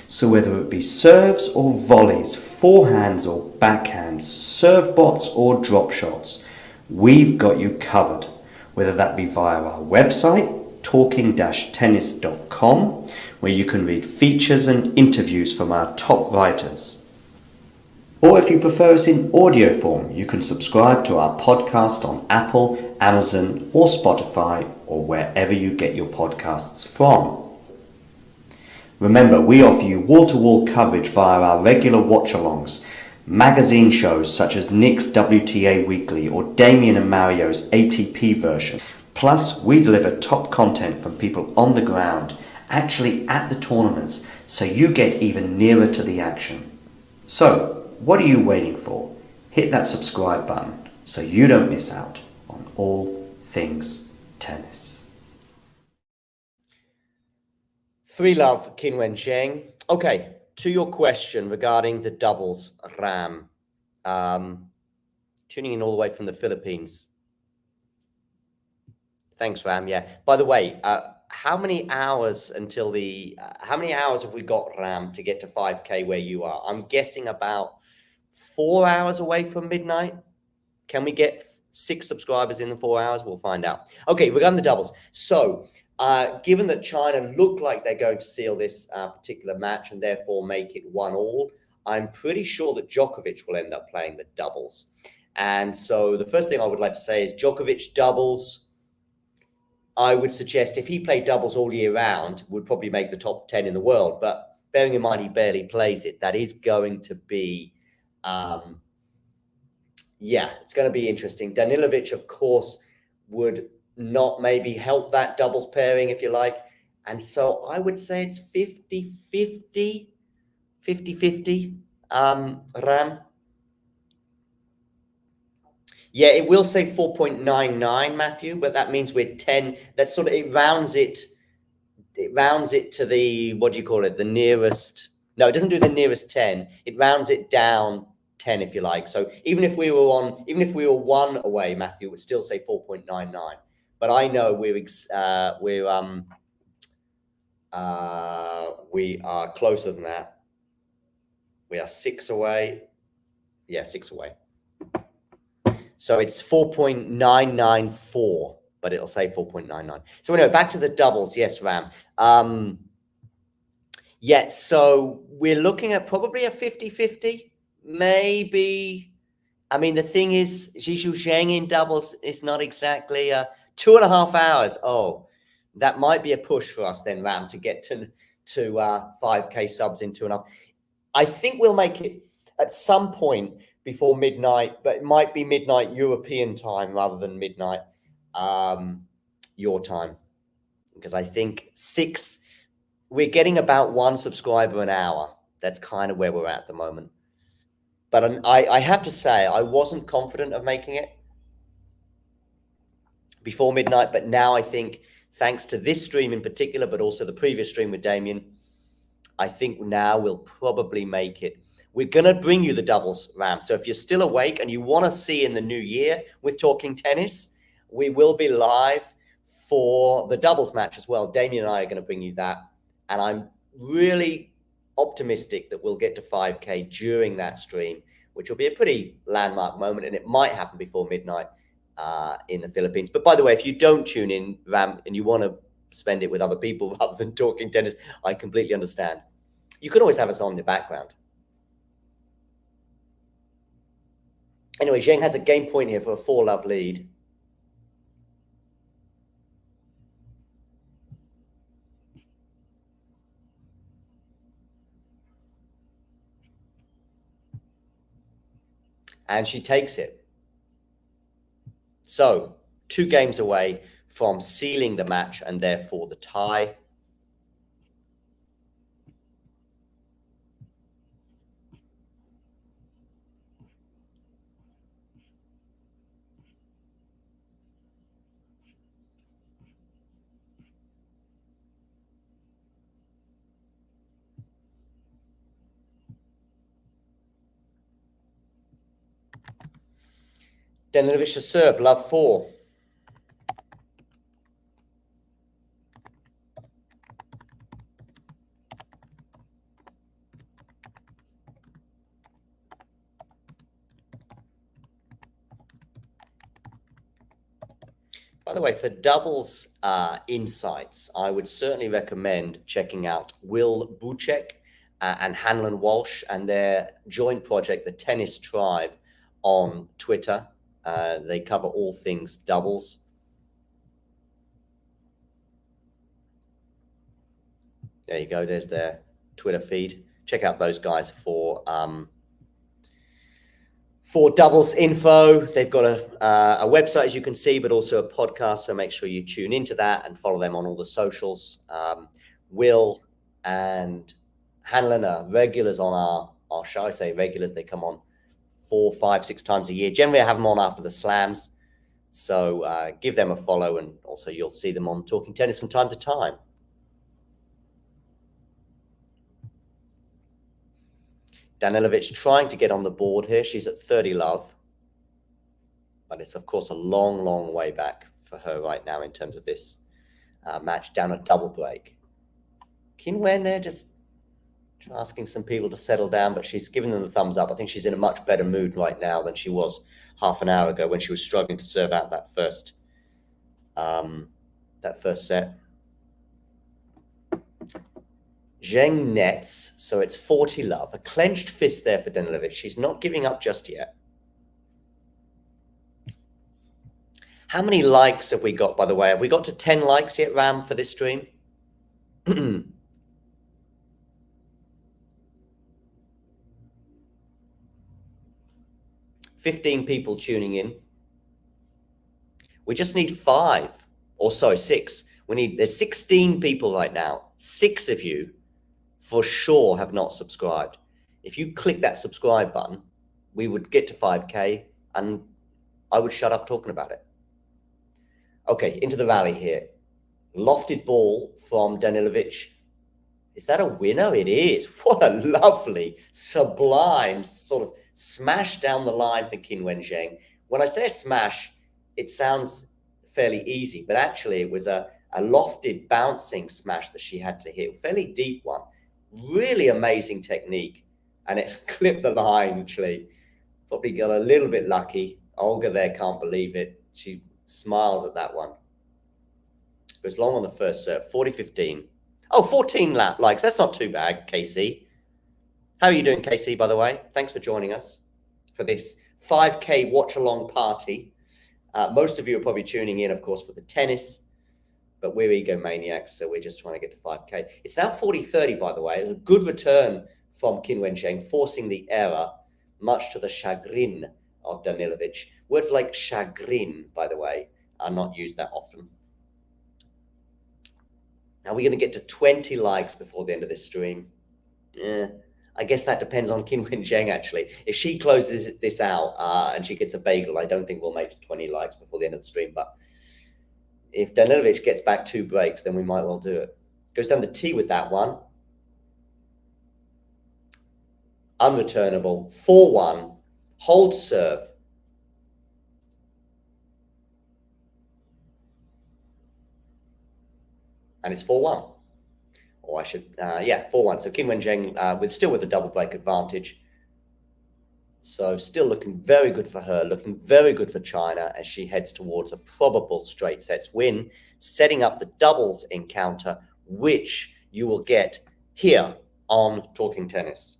So whether it be serves or volleys, forehands or backhands, serve bots or drop shots, we've got you covered. Whether that be via our website, talking-tennis.com, where you can read features and interviews from our top writers. Or if you prefer us in audio form, you can subscribe to our podcast on Apple, Amazon or Spotify or wherever you get your podcasts from. Remember, we offer you wall-to-wall coverage via our regular watch-alongs, magazine shows such as Nick's WTA Weekly or Damien and Mario's ATP version. Plus, we deliver top content from people on the ground, actually at the tournaments, so you get even nearer to the action. So, what are you waiting for? Hit that subscribe button so you don't miss out on all things tennis. 3-love, Qinwen Zheng. Okay, to your question regarding the doubles, Ram. Tuning in all the way from the Philippines. Thanks, Ram. Yeah. By the way, how many hours until how many hours have we got, Ram, to get to 5K where you are? I'm guessing about 4 hours away from midnight. Can we get 6 subscribers in the 4 hours? We'll find out. Okay, regarding the doubles. So, given that China look like they're going to seal this particular match and therefore make it 1-1, I'm pretty sure that Djokovic will end up playing the doubles. And so the first thing I would like to say is Djokovic doubles, I would suggest if he played doubles all year round, would probably make the top 10 in the world. But bearing in mind he barely plays it, that is going to be, yeah, it's going to be interesting. Danilović, of course, would not maybe help that doubles pairing, if you like. And so I would say it's 50-50, Ram. Yeah, it will say 4.99, Matthew, but that means we're 10. That's sort of, it rounds it to the, what do you call it? The nearest, no, it doesn't do the nearest 10. It rounds it down 10, if you like. So even if we were 1 away, Matthew, it would still say 4.99. But I know we are closer than that. We are 6 away. Yeah, 6 away. So it's 4.994, but it'll say 4.99. So anyway, back to the doubles. Yes, Ram. Yeah, so we're looking at probably a 50-50, maybe. I mean, the thing is, Zhizhu Zheng in doubles is not exactly 2.5 hours. Oh, that might be a push for us then, Ram, to get to 5K subs in 2.5. I think we'll make it at some point before midnight, but it might be midnight European time rather than midnight your time, because I think 6, we're getting about 1 subscriber an hour. That's kind of where we're at the moment. But I have to say, I wasn't confident of making it before midnight, but now I think, thanks to this stream in particular, but also the previous stream with Damien, I think now we'll probably make it. We're going to bring you the doubles, Ram. So if you're still awake and you want to see in the new year with Talking Tennis, we will be live for the doubles match as well. Damien and I are going to bring you that. And I'm really optimistic that we'll get to 5K during that stream, which will be a pretty landmark moment. And it might happen before midnight in the Philippines. But by the way, if you don't tune in, Ram, and you want to spend it with other people rather than Talking Tennis, I completely understand. You can always have us on in the background. Anyway, Zheng has a game point here for a 4-love lead. And she takes it. So 2 games away from sealing the match and therefore the tie. Danilović to serve, love 4. By the way, for doubles insights, I would certainly recommend checking out Will Buchek and Hanlon Walsh and their joint project, the Tennis Tribe, on Twitter. They cover all things doubles. There you go. There's their Twitter feed. Check out those guys for doubles info. They've got a website, as you can see, but also a podcast. So make sure you tune into that and follow them on all the socials. Will and Hanlon are regulars on our show. I say regulars, they come on 4, 5, 6 times a year. Generally, I have them on after the slams. So give them a follow, and also you'll see them on Talking Tennis from time to time. Danilović trying to get on the board here. She's at 30 love. But it's, of course, a long, long way back for her right now in terms of this match down a double break. Qinwen there just asking some people to settle down, but she's giving them the thumbs up. I think she's in a much better mood right now than she was half an hour ago when she was struggling to serve out that first set. Zheng nets, so it's 40 love. A clenched fist there for Danilović. She's not giving up just yet. How many likes have we got, by the way? Have we got to 10 likes yet, Ram, for this stream? 15 people tuning in. We just need 5, or sorry, 6. There's 16 people right now. 6 of you for sure have not subscribed. If you click that subscribe button, we would get to 5K and I would shut up talking about it. Okay, into the rally here. Lofted ball from Danilović. Is that a winner? It is. What a lovely, sublime sort of smash down the line for Qinwen Zheng. When I say a smash, it sounds fairly easy, but actually it was a lofted bouncing smash that she had to hit, a fairly deep one. Really amazing technique, and it's clipped the line. Actually, probably got a little bit lucky. Olga there can't believe it. She smiles at that one. It was long on the first serve. 40-15. Oh, 14 likes. That's not too bad, Casey. How are you doing, Casey, by the way? Thanks for joining us for this 5K watch-along party. Most of you are probably tuning in, of course, for the tennis, but we're egomaniacs, so we're just trying to get to 5K. It's now 40-30, by the way. It's a good return from Qinwen Zheng, forcing the error, much to the chagrin of Danilović. Words like chagrin, by the way, are not used that often. Now we're going to get to 20 likes before the end of this stream. I guess that depends on Qinwen Zheng, actually. If she closes this out and she gets a bagel, I don't think we'll make 20 likes before the end of the stream. But if Danilović gets back 2 breaks, then we might well do it. Goes down the tee with that one. Unreturnable. 4-1. Hold serve. And it's 4-1. Or I should, 4-1. So Qinwen Zheng still with a double break advantage. So still looking very good for her, looking very good for China as she heads towards a probable straight sets win, setting up the doubles encounter, which you will get here on Talking Tennis.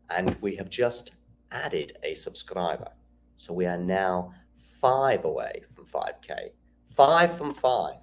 And we have just added a subscriber. So we are now 5 away from 5K. 5 from 5.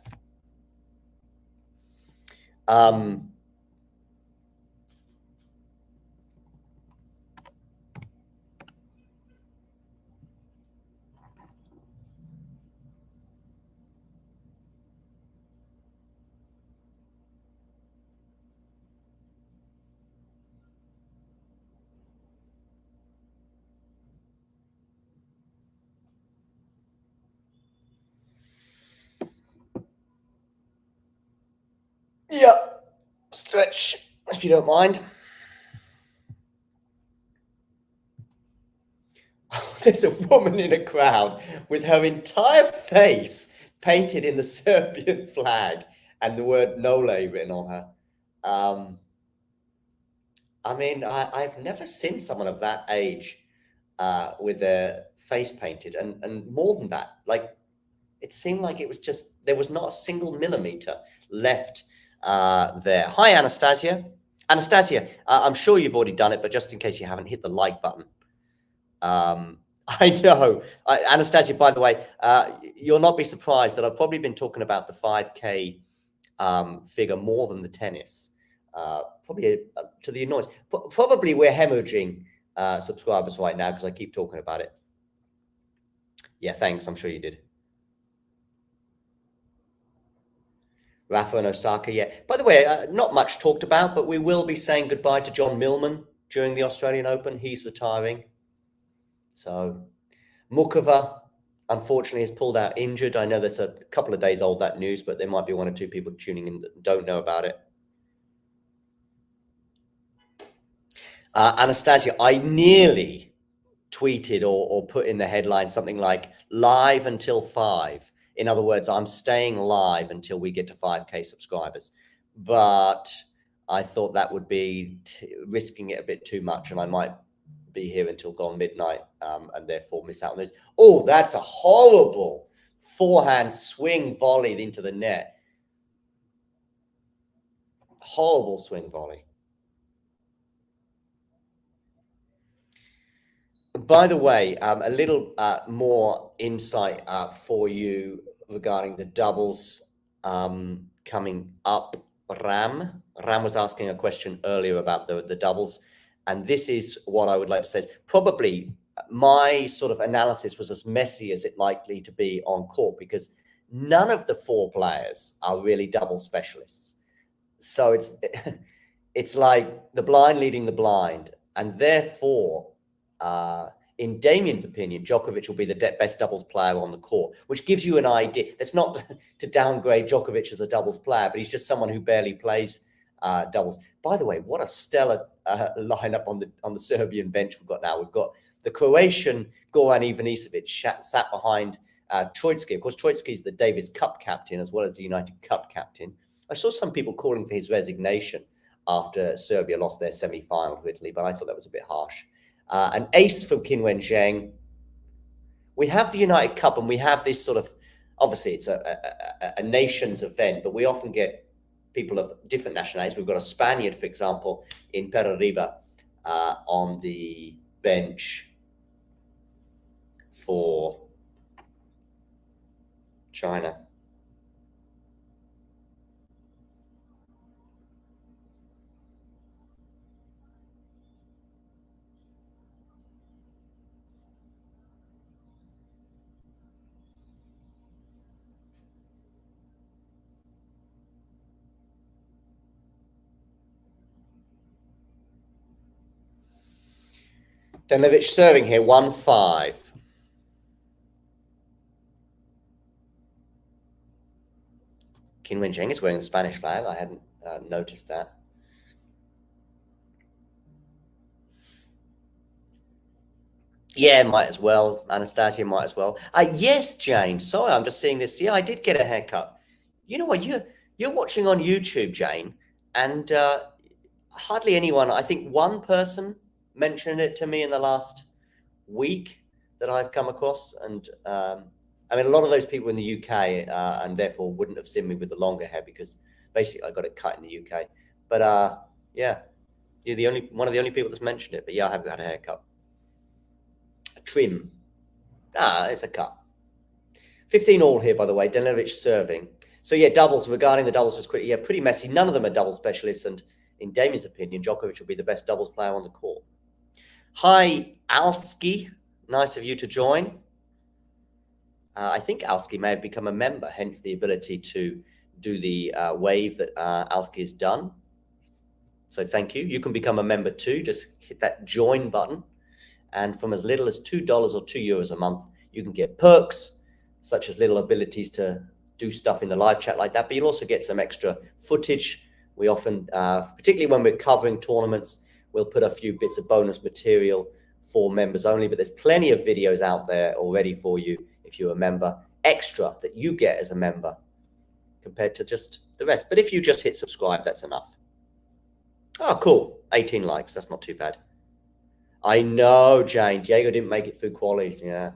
Yep. Stretch, if you don't mind. there's a woman in a crowd with her entire face painted in the Serbian flag and the word Nole written on her. I mean, I've never seen someone of that age with their face painted, and more than that, like it seemed like it was just, there was not a single millimeter left there. Hi, Anastasia. Anastasia, I'm sure you've already done it, but just in case you haven't, hit the like button. I know. Anastasia, by the way, you'll not be surprised that I've probably been talking about the 5K figure more than the tennis. Probably to the annoyance. Probably we're hemorrhaging subscribers right now because I keep talking about it. Yeah, thanks. I'm sure you did. Rafa and Osaka, yeah. By the way, not much talked about, but we will be saying goodbye to John Millman during the Australian Open. He's retiring. So Mukova, unfortunately, has pulled out injured. I know that's a couple of days old, that news, but there might be one or two people tuning in that don't know about it. Anastasia, I nearly tweeted or put in the headline something like live until 5. In other words, I'm staying live until we get to 5K subscribers. But I thought that would be risking it a bit too much, and I might be here until gone midnight and therefore miss out on those. Oh, that's a horrible forehand swing volley into the net. Horrible swing volley. By the way, a little more insight for you regarding the doubles coming up. Ram was asking a question earlier about the doubles, and this is what I would like to say. Probably my sort of analysis was as messy as it likely to be on court, because none of the 4 players are really double specialists. So it's like the blind leading the blind, and therefore in Damien's opinion, Djokovic will be the best doubles player on the court, which gives you an idea. That's not to downgrade Djokovic as a doubles player, but he's just someone who barely plays doubles. By the way, what a stellar lineup on the Serbian bench we've got now. We've got the Croatian Goran Ivanisevic sat behind Troitsky. Of course, Troitsky is the Davis Cup captain as well as the United Cup captain. I saw some people calling for his resignation after Serbia lost their semi-final to Italy, but I thought that was a bit harsh. An ace from Qinwen Zheng. We have the United Cup, and we have this sort of, obviously it's a nation's event, but we often get people of different nationalities. We've got a Spaniard, for example, in Perth on the bench for China. Danilović serving here, 1-5. Qinwen Zheng is wearing the Spanish flag. I hadn't noticed that. Yeah, might as well. Anastasia, might as well. Yes, Jane. Sorry, I'm just seeing this. Yeah, I did get a haircut. You know what? You're watching on YouTube, Jane, and hardly anyone. I think one person mentioned it to me in the last week that I've come across, and I mean, a lot of those people in the UK and therefore wouldn't have seen me with the longer hair, because basically I got it cut in the UK. But yeah, you're one of the only people that's mentioned it. But yeah, I have got a haircut. A trim. It's a cut. 15 all here, by the way. Danilović serving. So yeah, doubles. Regarding the doubles, just quickly, yeah, pretty messy. None of them are double specialists, and in Damien's opinion, Djokovic will be the best doubles player on the court. Hi, Alski. Nice of you to join. I think Alski may have become a member, hence the ability to do the wave that Alski has done. So thank you. You can become a member too. Just hit that join button. And from as little as $2 or €2 a month, you can get perks, such as little abilities to do stuff in the live chat like that. But you'll also get some extra footage. We often, particularly when we're covering tournaments, we'll put a few bits of bonus material for members only, but there's plenty of videos out there already for you if you're a member, extra that you get as a member compared to just the rest. But if you just hit subscribe, that's enough. Oh, cool. 18 likes. That's not too bad. I know, Jane. Diego didn't make it through qualies. Yeah.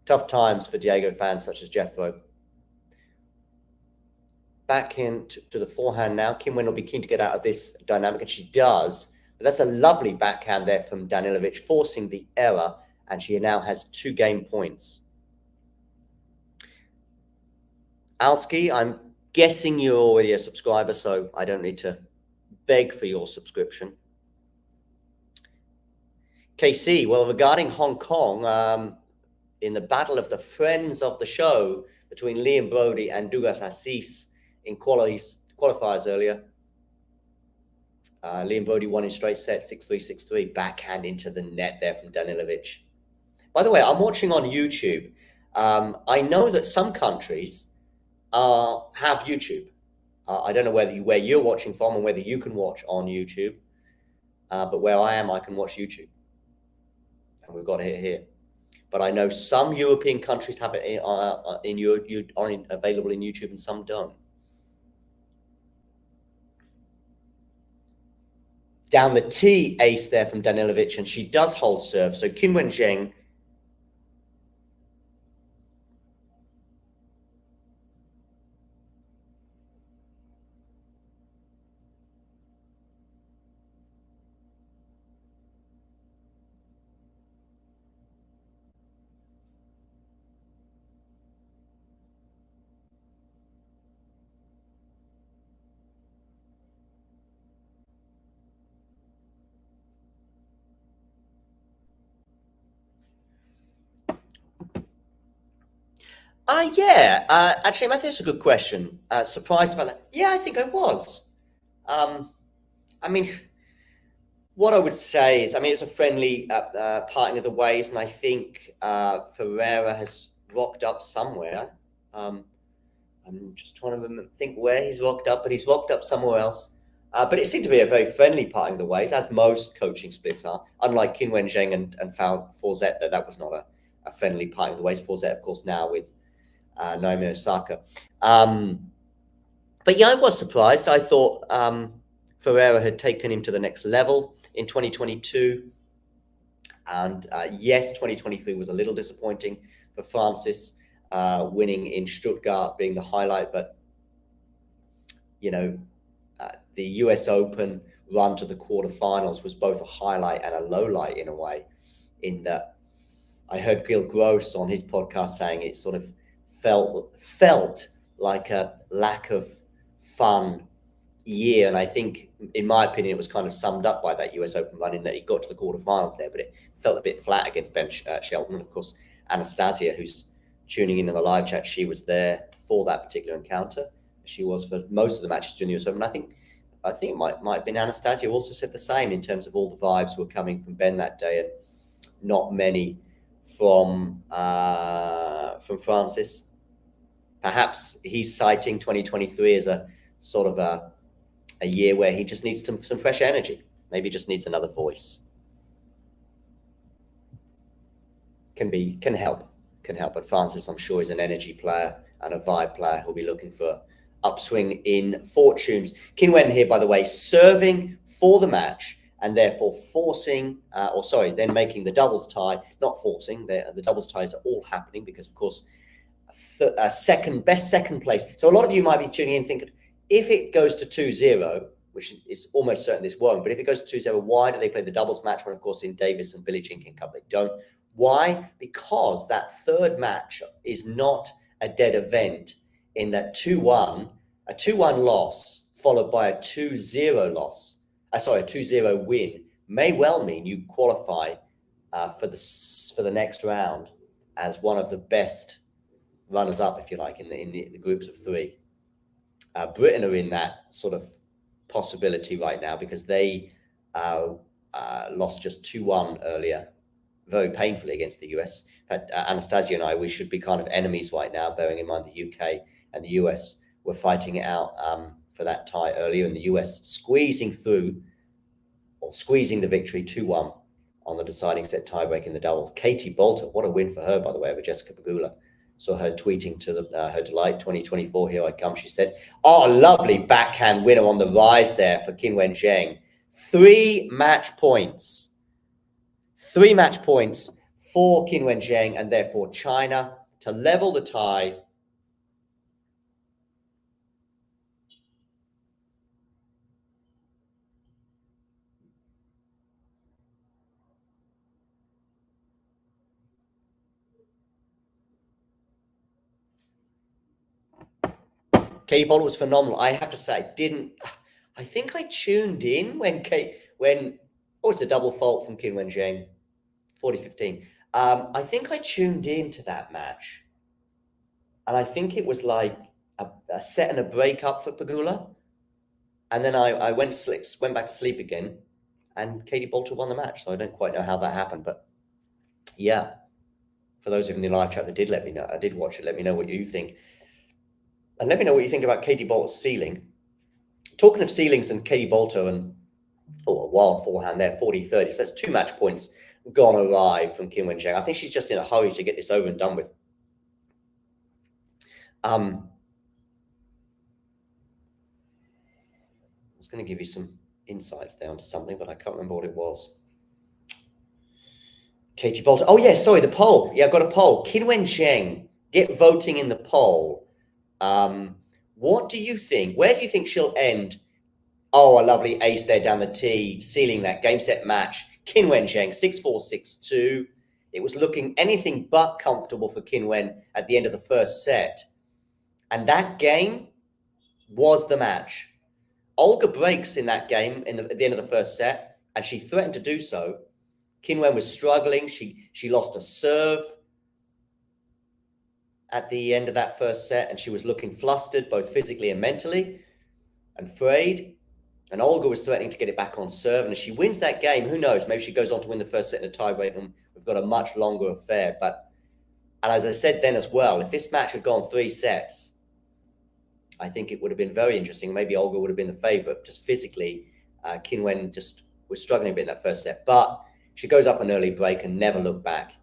Tough times for Diego fans such as Jethro. Back into the forehand now. Qinwen will be keen to get out of this dynamic, and she does. But that's a lovely backhand there from Danilović, forcing the error, and she now has 2 game points. Alski, I'm guessing you're already a subscriber, so I don't need to beg for your subscription. KC, well, regarding Hong Kong, in the battle of the friends of the show between Liam Brody and Dugas Assis in qualifiers earlier, Liam Brody won in straight sets, 6-3, 6-3, backhand into the net there from Danilović. By the way, I'm watching on YouTube. I know that some countries have YouTube. I don't know where you're watching from and whether you can watch on YouTube, but where I am, I can watch YouTube. And we've got it here. But I know some European countries have it available in YouTube and some don't. Down the tee ace there from Danilović, and she does hold serve. So Qinwen Zheng actually, Matthew, that's a good question. Surprised about that? Yeah, I think I was. I mean, what I would say is, it's a friendly parting of the ways, and I think Ferreira has rocked up somewhere. I'm just trying to think where he's rocked up, but he's rocked up somewhere else. But it seemed to be a very friendly parting of the ways, as most coaching splits are. Unlike Qinwen Zheng and Forzet, that was not a friendly parting of the ways. Forzet, of course, now with Naomi Osaka. But yeah, I was surprised. I thought Ferreira had taken him to the next level in 2022. And yes, 2023 was a little disappointing for Francis, winning in Stuttgart being the highlight. But, the US Open run to the quarterfinals was both a highlight and a low light in a way, in that I heard Gil Gross on his podcast saying it sort of felt like a lack of fun year. And I think, in my opinion, it was kind of summed up by that US Open run in that he got to the quarterfinals there, but it felt a bit flat against Ben Shelton. And of course, Anastasia, who's tuning in the live chat, she was there for that particular encounter. She was for most of the matches during the US Open. I think it might have been Anastasia also said the same in terms of all the vibes were coming from Ben that day, and not many from Francis. Perhaps he's citing 2023 as a sort of a year where he just needs some fresh energy. Maybe just needs another voice. Can help. But Francis, I'm sure, is an energy player and a vibe player who'll be looking for upswing in fortunes. Qinwen here, by the way, serving for the match and therefore forcing, then making the doubles tie, not forcing. The doubles ties are all happening because, of course, best second place. So a lot of you might be tuning in thinking, if it goes to 2-0, which is almost certain this won't, but if it goes to 2-0, why do they play the doubles match when, of course, in Davis and Billie Jean King Cup they don't? Why? Because that third match is not a dead event, in that 2-1, a 2-1 loss followed by a 2-0 loss, a 2-0 win may well mean you qualify for the next round as one of the best runners-up, if you like, in the groups of 3. Britain are in that sort of possibility right now because they lost just 2-1 earlier, very painfully against the US. In fact, Anastasia and I, we should be kind of enemies right now, bearing in mind the UK and the US were fighting it out for that tie earlier, in the US squeezing through or squeezing the victory 2-1 on the deciding set tiebreak in the doubles. Katie Bolter, what a win for her, by the way, over Jessica Pegula. Saw her tweeting to her delight, 2024, here I come, she said. Oh, lovely backhand winner on the rise there for Qinwen Zheng. 3 match points. 3 match points for Qinwen Zheng and therefore China to level the tie. Katie Bolter was phenomenal. I have to say, I think I tuned in when it's a double fault from Qinwen Zheng, 40-15. I think I tuned in to that match. And I think it was like a set and a break up for Pegula. And then I went back to sleep again, and Katie Bolter won the match. So I don't quite know how that happened. But yeah, for those of you in the live chat that did let me know, I did watch it, let me know what you think. And let me know what you think about Katie Bolter's ceiling. Talking of ceilings and Katie Bolter and a wild forehand there, 40-30. So that's 2 match points gone awry from Qinwen Zheng. I think she's just in a hurry to get this over and done with. I was going to give you some insights there onto something, but I can't remember what it was. Katie Bolter. Oh, yeah, sorry, the poll. Yeah, I've got a poll. Qinwen Zheng, get voting in the poll. What do you think? Where do you think she'll end? Oh, a lovely ace there down the tee, sealing that game set match. Qinwen Zheng, 6-4, 6-2. It was looking anything but comfortable for Qinwen at the end of the first set. And that game was the match. Olga breaks in that game at the end of the first set, and she threatened to do so. Qinwen was struggling. She lost a serve at the end of that first set, and she was looking flustered, both physically and mentally, and frayed. And Olga was threatening to get it back on serve. And if she wins that game, who knows? Maybe she goes on to win the first set in a tiebreak, and we've got a much longer affair. And as I said then as well, if this match had gone 3 sets, I think it would have been very interesting. Maybe Olga would have been the favorite. Just physically, Qinwen just was struggling a bit in that first set. But she goes up an early break and never looked back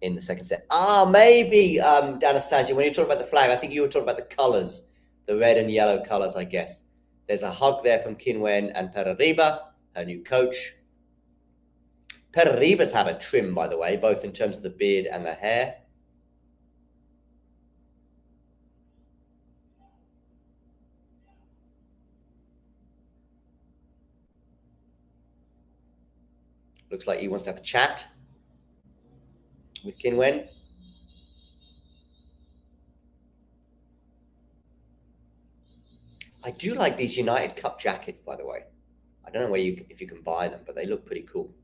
in the second set. Maybe, Anastasia, when you talk about the flag, I think you were talking about the colors, the red and yellow colors, I guess. There's a hug there from Qinwen and Perariba, her new coach. Perariba's had a trim, by the way, both in terms of the beard and the hair. Looks like he wants to have a chat with Qinwen. I do like these United Cup jackets, by the way. I don't know if you can buy them, but they look pretty cool.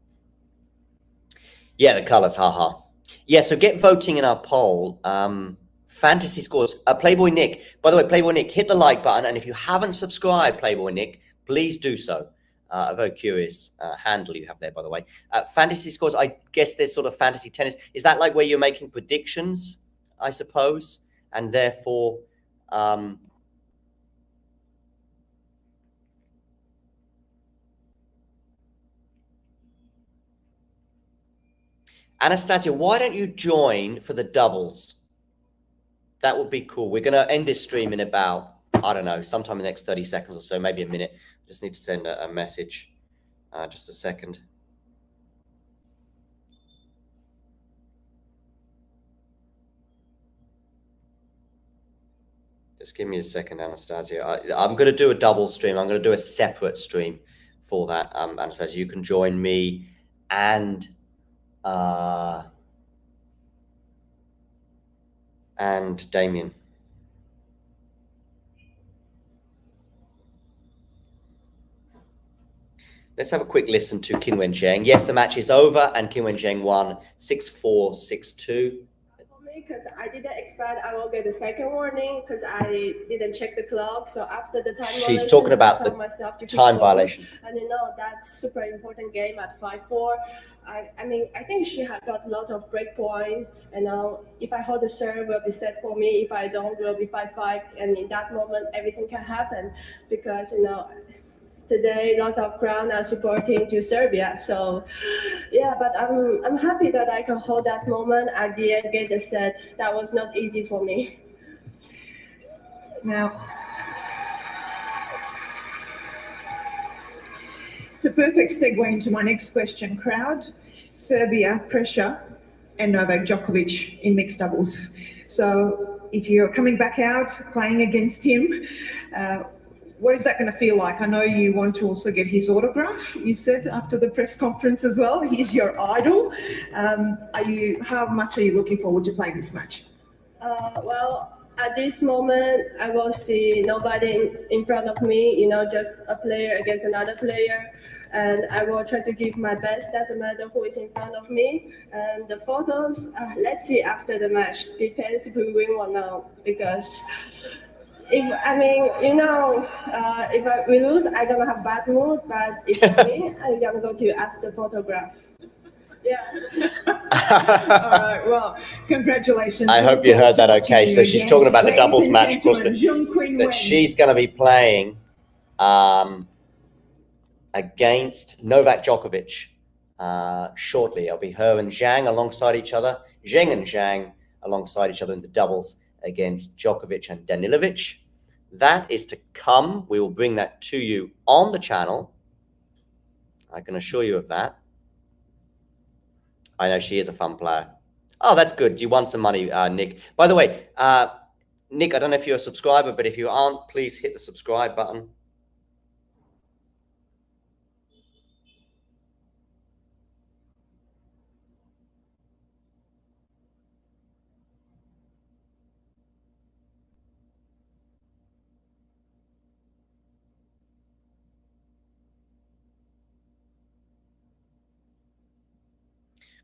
Yeah, the colors, haha. Yeah, so get voting in our poll. Fantasy scores. Playboy Nick. By the way, Playboy Nick, hit the like button. And if you haven't subscribed, Playboy Nick, please do so. A very curious handle you have there, by the way. Fantasy scores, I guess there's sort of fantasy tennis. Is that like where you're making predictions, I suppose? And therefore... Anastasia, why don't you join for the doubles? That would be cool. We're going to end this stream in about, I don't know, sometime in the next 30 seconds or so, maybe a minute. Just need to send a message. Just a second. Just give me a second, Anastasia. I'm going to do a double stream. I'm going to do a separate stream for that, Anastasia. You can join me and Damien. Let's have a quick listen to Qinwen Zheng. Yes, the match is over, and Qinwen Zheng won 6-4, 6-2. Because I didn't expect I will get the second warning because I didn't check the clock. So after the time She's talking about the time violation. And that's super important game at 5-4. I think she had got a lot of break point. And now if I hold the serve, will be set for me. If I don't, will be 5-5. And in that moment, everything can happen because today a lot of crowd are supporting to Serbia. So yeah, but I'm happy that I can hold that moment at the end, get the set. That was not easy for me. Now, it's a perfect segue into my next question. Crowd, Serbia, pressure, and Novak Djokovic in mixed doubles. So if you're coming back out, playing against him, what is that going to feel like? I know you want to also get his autograph, you said after the press conference as well. He's your idol. How much are you looking forward to playing this match? Well, at this moment, I will see nobody in front of me, just a player against another player. And I will try to give my best, doesn't matter who is in front of me. And the photos, let's see after the match. Depends if we win or not. Because if we lose, I'm going to have bad mood. But if we win, I'm going to ask the photograph. Yeah. All right, well, congratulations. I hope you heard that okay. So she's talking about the doubles and match, of course, gentlemen, that she's going to be playing against Novak Djokovic shortly. It'll be her and Zheng alongside each other. Zheng and Zheng alongside each other in the doubles against Djokovic and Danilović. That is to come. We will bring that to you on the channel. I can assure you of that. I know she is a fun player. Oh, that's good. You won some money, Nick. By the way, Nick, I don't know if you're a subscriber, but if you aren't, please hit the subscribe button.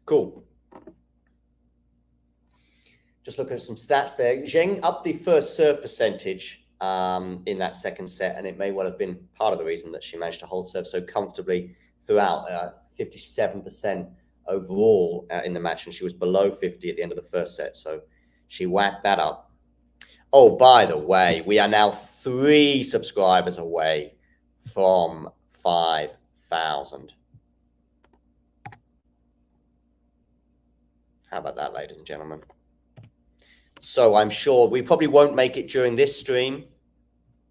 Cool. Just looking at some stats there. Zheng up the first serve percentage in that second set, and it may well have been part of the reason that she managed to hold serve so comfortably throughout, 57% overall in the match, and she was below 50 at the end of the first set, so she whacked that up. Oh, by the way, we are now 3 subscribers away from 5,000. How about that, ladies and gentlemen? So I'm sure we probably won't make it during this stream,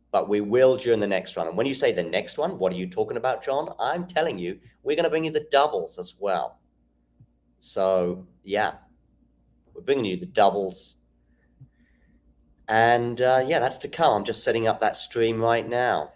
but we will during the next one. And when you say the next one, what are you talking about, John? I'm telling you, we're going to bring you the doubles as well. So, yeah, we're bringing you the doubles. And, yeah, that's to come. I'm just setting up that stream right now.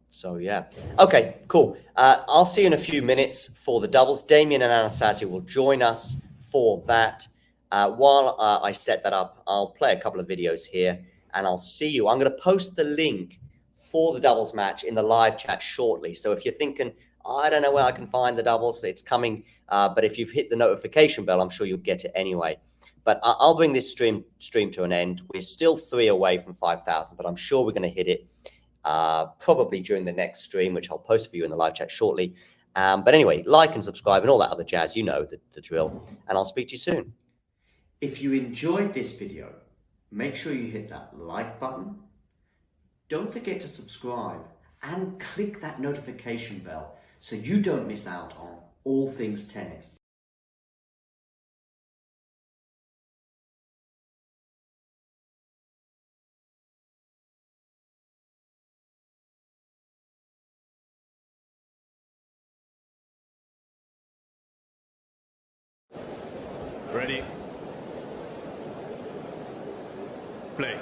So, yeah. Okay, cool. I'll see you in a few minutes for the doubles. Damien and Anastasia will join us for that. While I set that up, I'll play a couple of videos here, and I'll see you. I'm going to post the link for the doubles match in the live chat shortly. So if you're thinking, I don't know where I can find the doubles, it's coming. But if you've hit the notification bell, I'm sure you'll get it anyway. But I'll bring this stream to an end. We're still 3 away from 5,000, but I'm sure we're going to hit it. Probably during the next stream, which I'll post for you in the live chat shortly. But anyway, like and subscribe and all that other jazz, you know the drill. And I'll speak to you soon. If you enjoyed this video, make sure you hit that like button. Don't forget to subscribe and click that notification bell so you don't miss out on all things tennis. Ready? Play.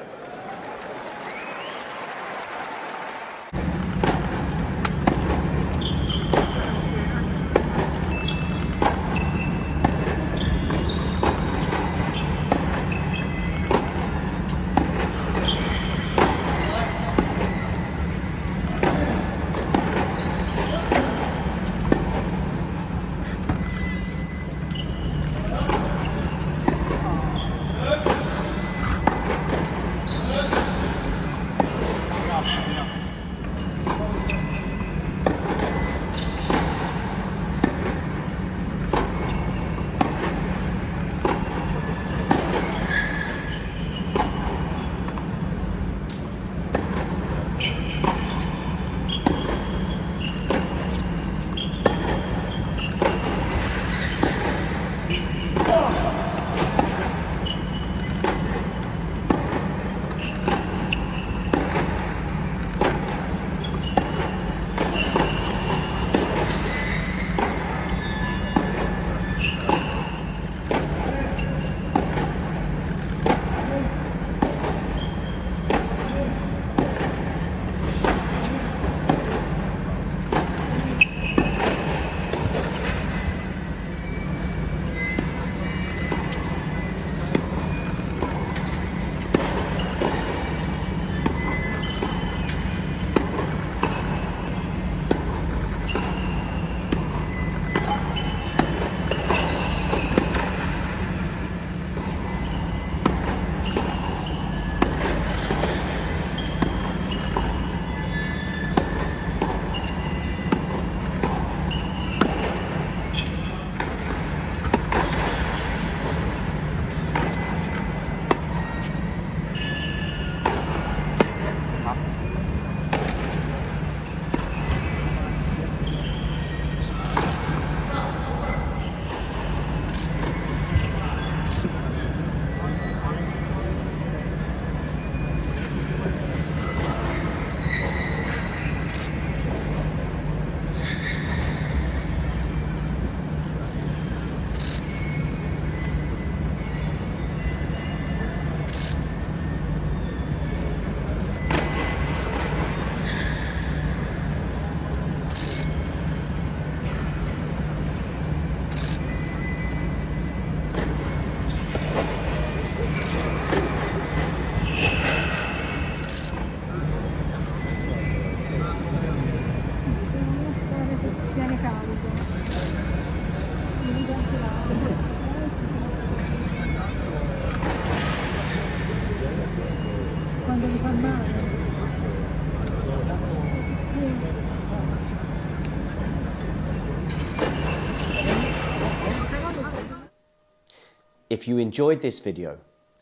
If you enjoyed this video,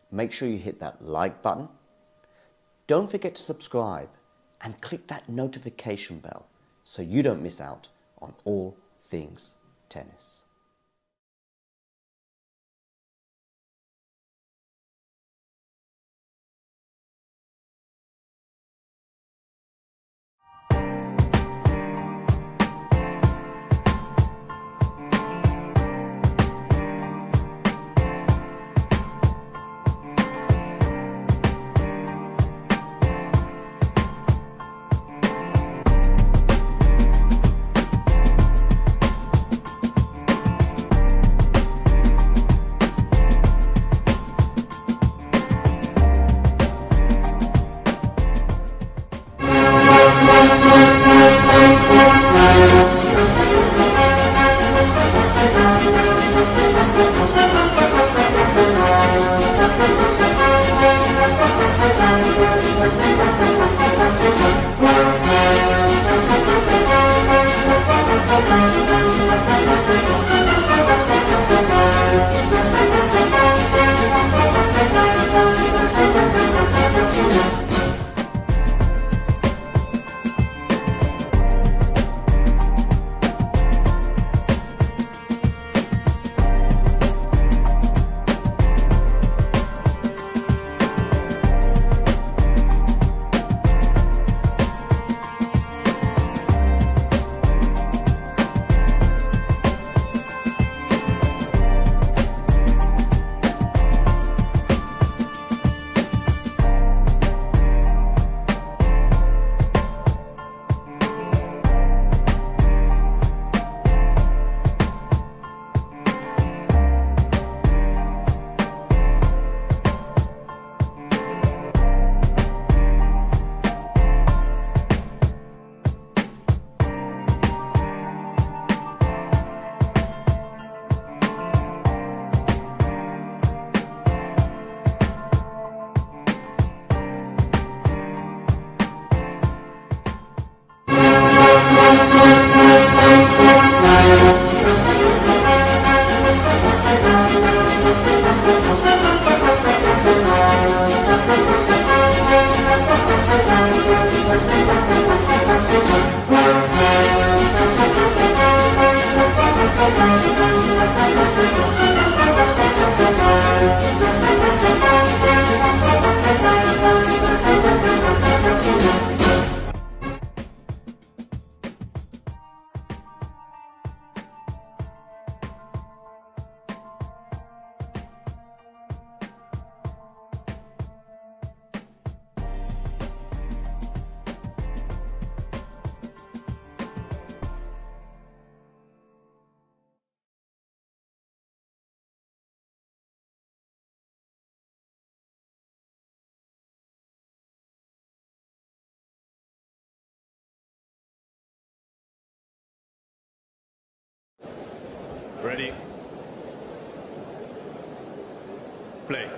make sure you hit that like button. Don't forget to subscribe and click that notification bell so you don't miss out on all things tennis. Ready? Play.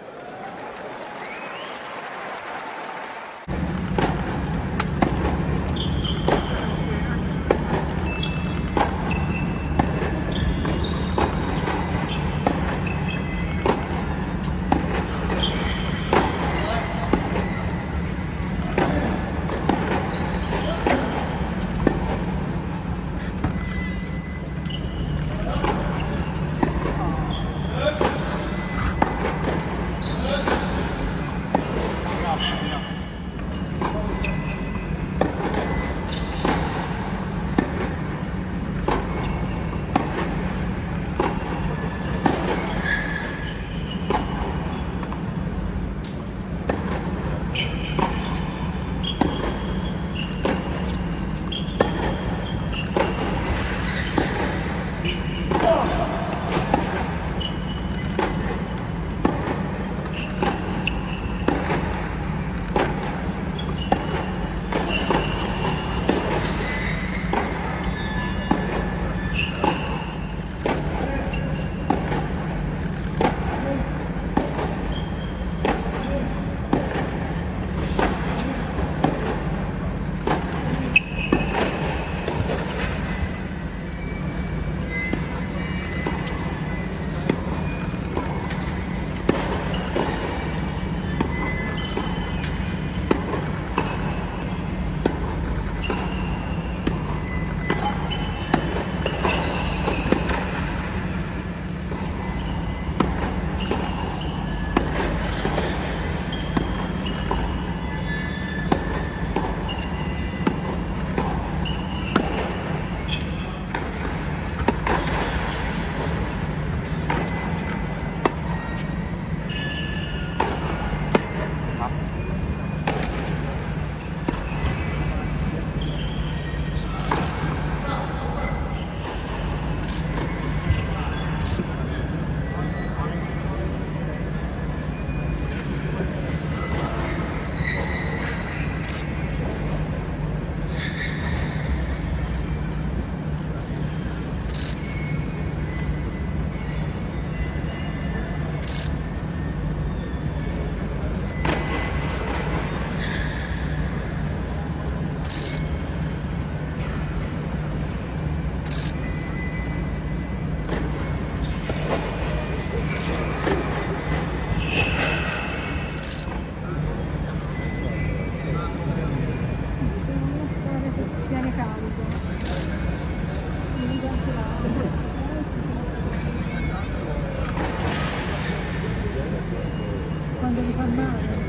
มากเลย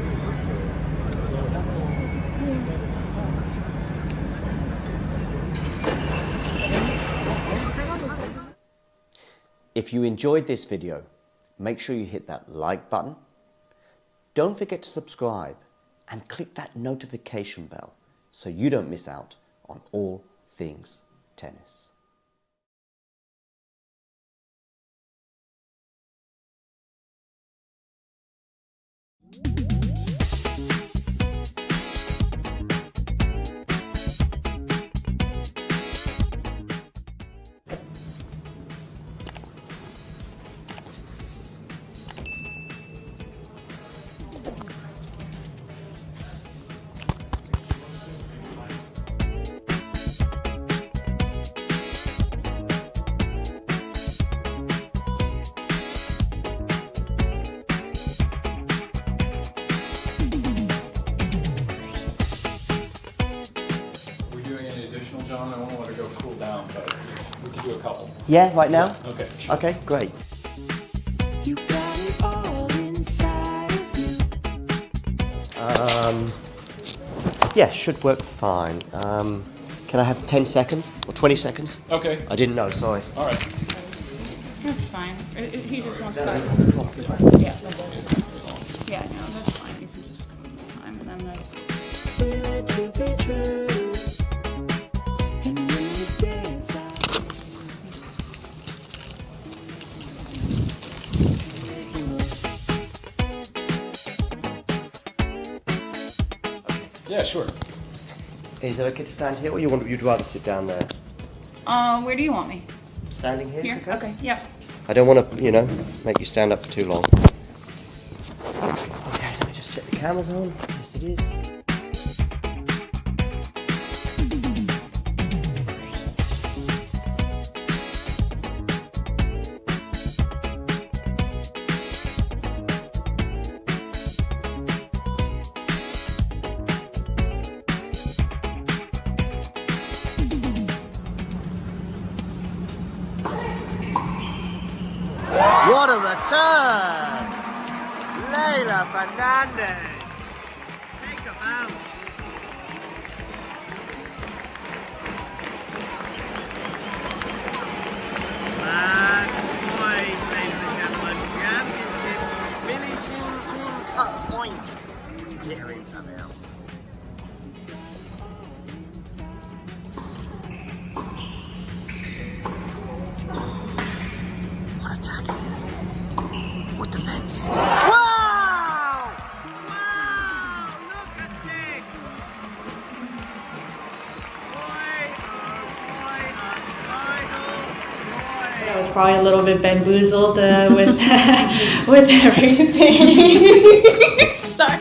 If you enjoyed this video, make sure you hit that like button. Don't forget to subscribe and click that notification bell so you don't miss out on all things tennis. John, I won't want to go cool down, but we can do a couple. Yeah, right now? Okay. Sure. Okay, great. You got it all inside of you. Yeah, should work fine. Can I have 10 seconds or 20 seconds? Okay. I didn't know, sorry. All right. That's fine. He just wants to. Yeah. Yeah, no, that's fine. You can just come the time and then Feel it to be true. And when you dance out. Yeah, sure. Is it okay to stand here or you'd rather sit down there? Where do you want me? Standing here? Here? Is okay? Okay, yeah. I don't want to, make you stand up for too long. Okay, let me just check the camera's on. Yes, it is. What a return! Leila Fernandez! Take a bounce! Match point, ladies and gentlemen. Championship Billie Jean King Cup point. Get her in somehow. What attack! What defense! Wow! Wow! Look at this! I was probably a little bit bamboozled with with everything. Sorry.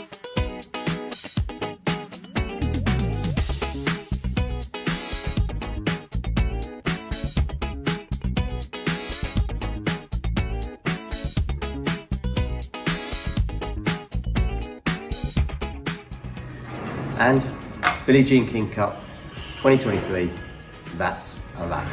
And Billie Jean King Cup 2023, that's a wrap.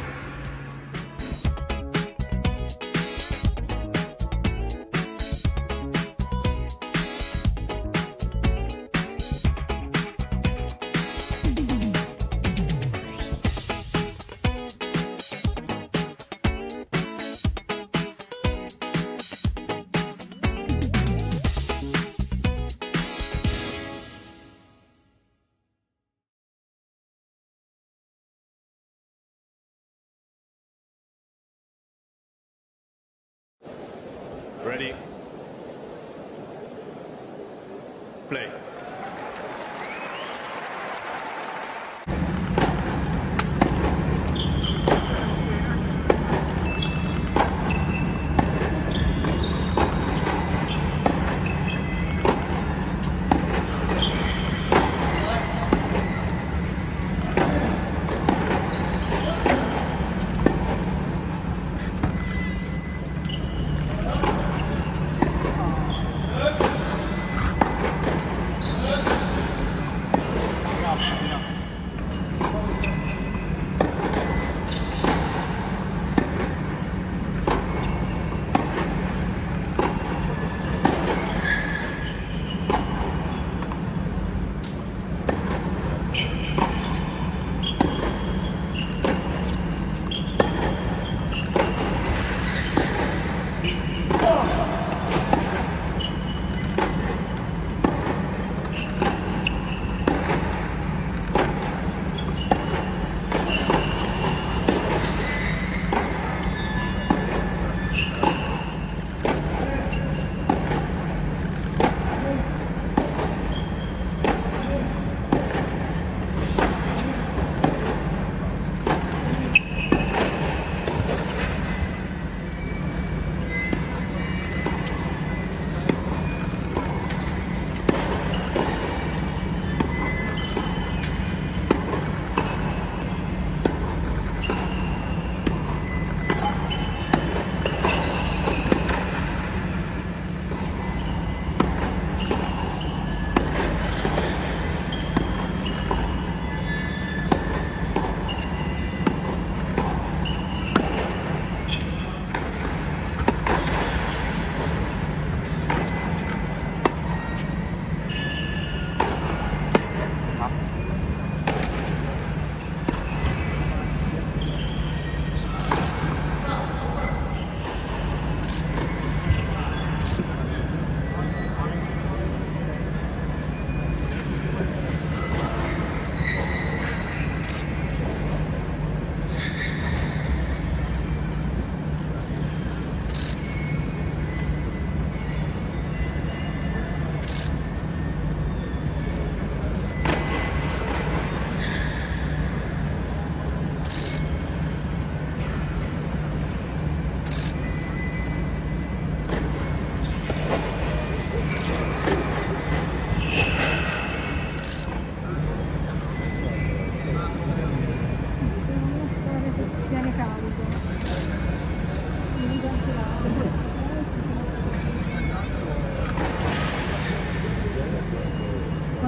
Ready. Play.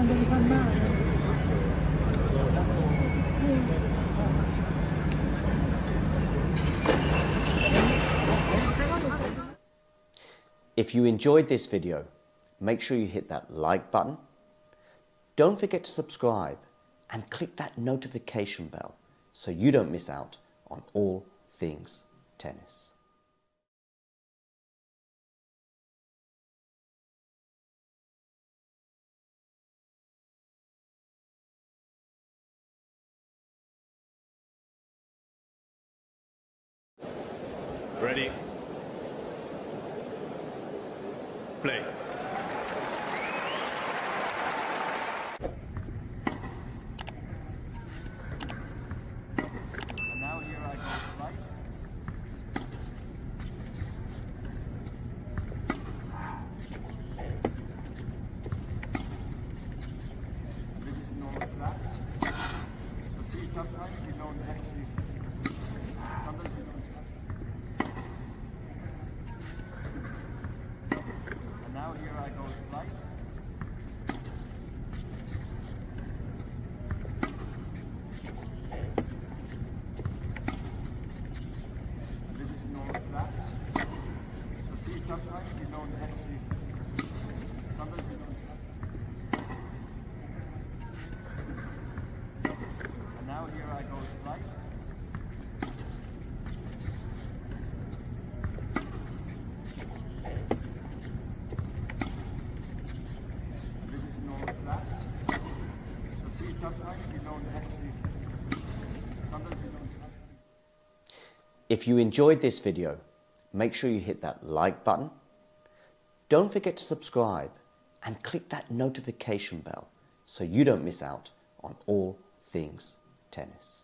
quando mi fa male. If you enjoyed this video, make sure you hit that like button. Don't forget to subscribe and click that notification bell so you don't miss out on all things tennis. Ready? Play. And now here I go slice. And this is normal flat. So see, sometimes you don't actually, sometimes you don't. And now here I go slice. And this is normal flat. So see, sometimes you don't actually, sometimes you don't. And now here I go slice. This is normal flat. So see, sometimes you don't actually, sometimes you don't. If you enjoyed this video, make sure you hit that like button. Don't forget to subscribe and click that notification bell so you don't miss out on all things tennis.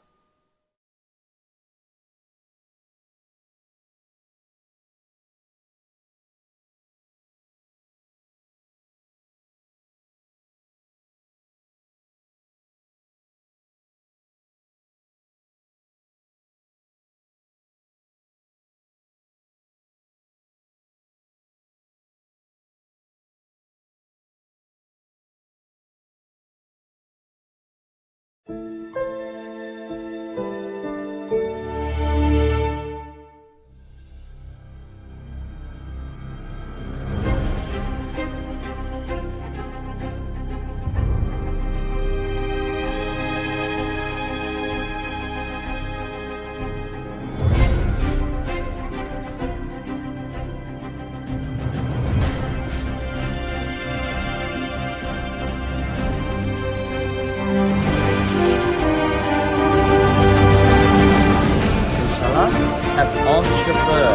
Inshallah, have on chauffeur.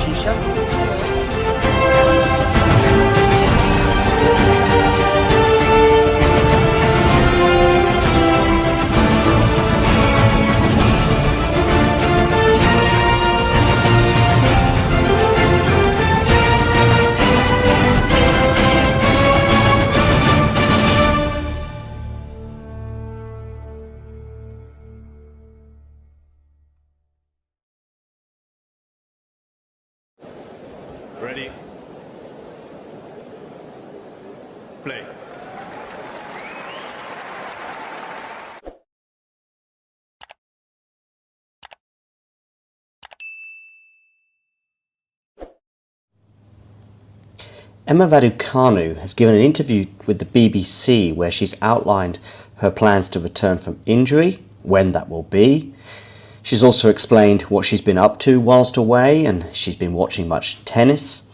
Shisha. Ready? Play. Emma Raducanu has given an interview with the BBC where she's outlined her plans to return from injury, when that will be. She's also explained what she's been up to whilst away, and she's been watching much tennis.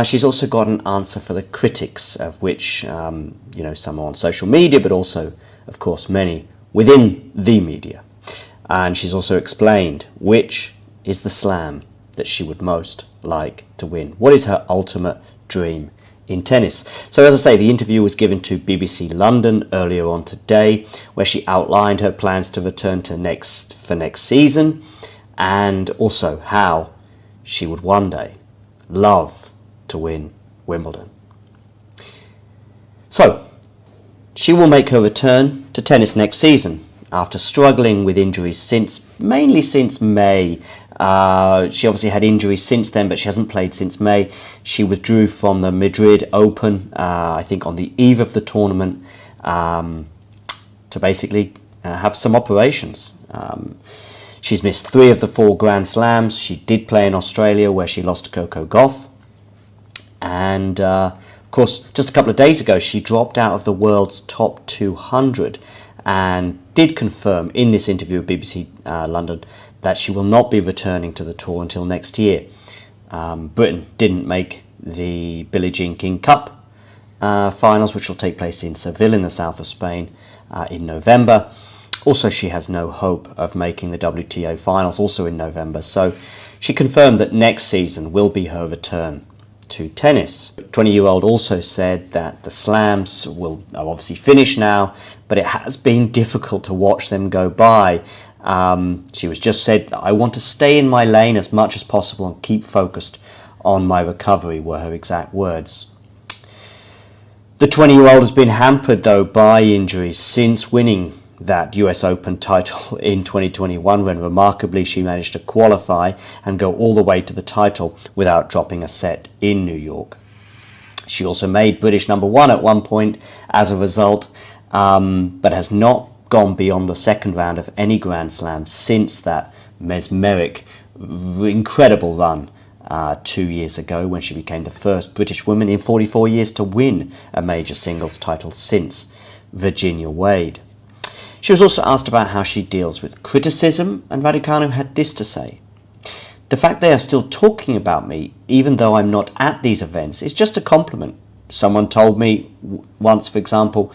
She's also got an answer for the critics, of which, some are on social media, but also, of course, many within the media. And she's also explained which is the slam that she would most like to win. What is her ultimate dream in tennis? So as I say, the interview was given to BBC London earlier on today, where she outlined her plans to return to next season, and also how she would one day love to win Wimbledon. So she will make her return to tennis next season after struggling with injuries mainly since May, She obviously had injuries since then, but she hasn't played since May. She withdrew from the Madrid Open, I think on the eve of the tournament, to basically have some operations. She's missed 3 of the 4 Grand Slams. She did play in Australia, where she lost to Coco Gauff. And of course, just a couple of days ago, she dropped out of the world's top 200 and did confirm in this interview with BBC London that she will not be returning to the tour until next year. Britain didn't make the Billie Jean King Cup finals, which will take place in Seville in the south of Spain in November. Also, she has no hope of making the WTA finals, also in November. So she confirmed that next season will be her return to tennis. 20-year-old also said that the slams are obviously finished now, but it has been difficult to watch them go by. She was just said, "I want to stay in my lane as much as possible and keep focused on my recovery," were her exact words. The 20-year-old has been hampered, though, by injuries since winning that US Open title in 2021, when remarkably she managed to qualify and go all the way to the title without dropping a set in New York. She also made British #1 at one point as a result, but has not gone beyond the second round of any Grand Slam since that mesmeric, incredible run 2 years ago, when she became the first British woman in 44 years to win a major singles title since Virginia Wade. She was also asked about how she deals with criticism, and Raducanu had this to say: "The fact they are still talking about me, even though I'm not at these events, is just a compliment. Someone told me once, for example,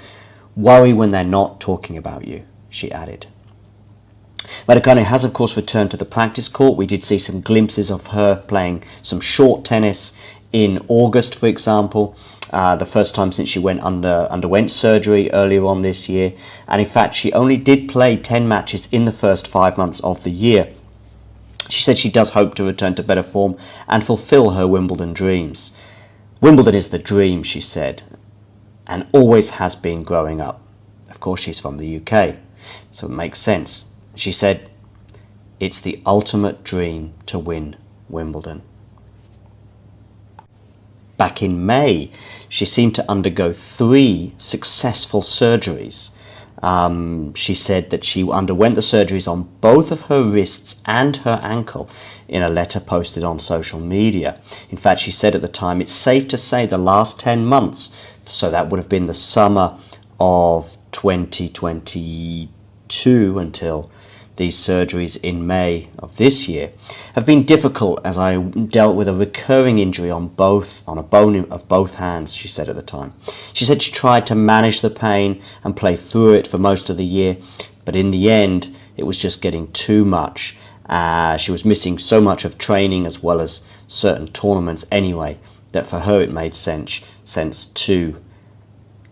'Worry when they're not talking about you,'" she added. Raducanu has, of course, returned to the practice court. We did see some glimpses of her playing some short tennis in August, for example, the first time since she underwent surgery earlier on this year. And in fact, she only did play 10 matches in the first 5 months of the year. She said she does hope to return to better form and fulfill her Wimbledon dreams. "Wimbledon is the dream," she said, "and always has been growing up." Of course, she's from the UK, so it makes sense. She said, "It's the ultimate dream to win Wimbledon." Back in May, she seemed to undergo 3 successful surgeries. She said that she underwent the surgeries on both of her wrists and her ankle in a letter posted on social media. In fact, she said at the time, "It's safe to say the last 10 months, so that would have been the summer of 2022 until these surgeries in May of this year, have been difficult as I dealt with a recurring injury on a bone of both hands," she said at the time. She said she tried to manage the pain and play through it for most of the year, but in the end, it was just getting too much. She was missing so much of training as well as certain tournaments anyway, that for her it made sense to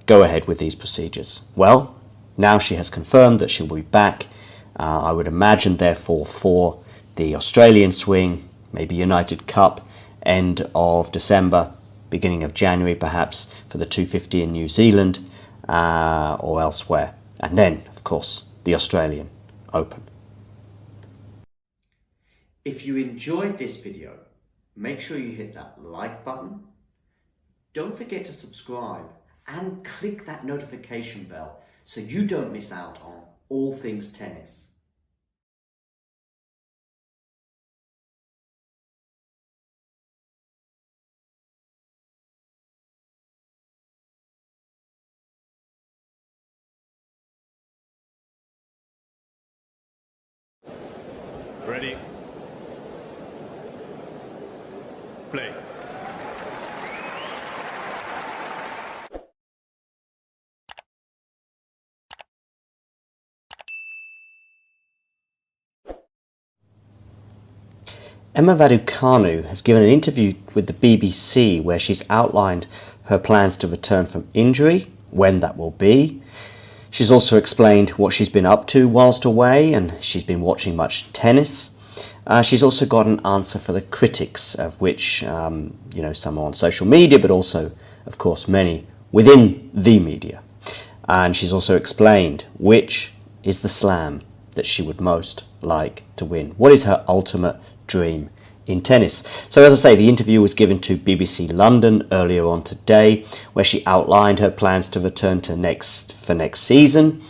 go ahead with these procedures. Well, now she has confirmed that she will be back. I would imagine, therefore, for the Australian swing, maybe United Cup, end of December, beginning of January perhaps, for the 250 in New Zealand or elsewhere. And then, of course, the Australian Open. If you enjoyed this video, make sure you hit that like button. Don't forget to subscribe and click that notification bell so you don't miss out on all things tennis. Ready? Play. Emma Raducanu has given an interview with the BBC where she's outlined her plans to return from injury, when that will be. She's also explained what she's been up to whilst away, and she's been watching much tennis. She's also got an answer for the critics, of which, some are on social media, but also, of course, many within the media. And she's also explained which is the slam that she would most like to win. What is her ultimate dream in tennis. So as I say, the interview was given to BBC London earlier on today, where she outlined her plans to return to next season,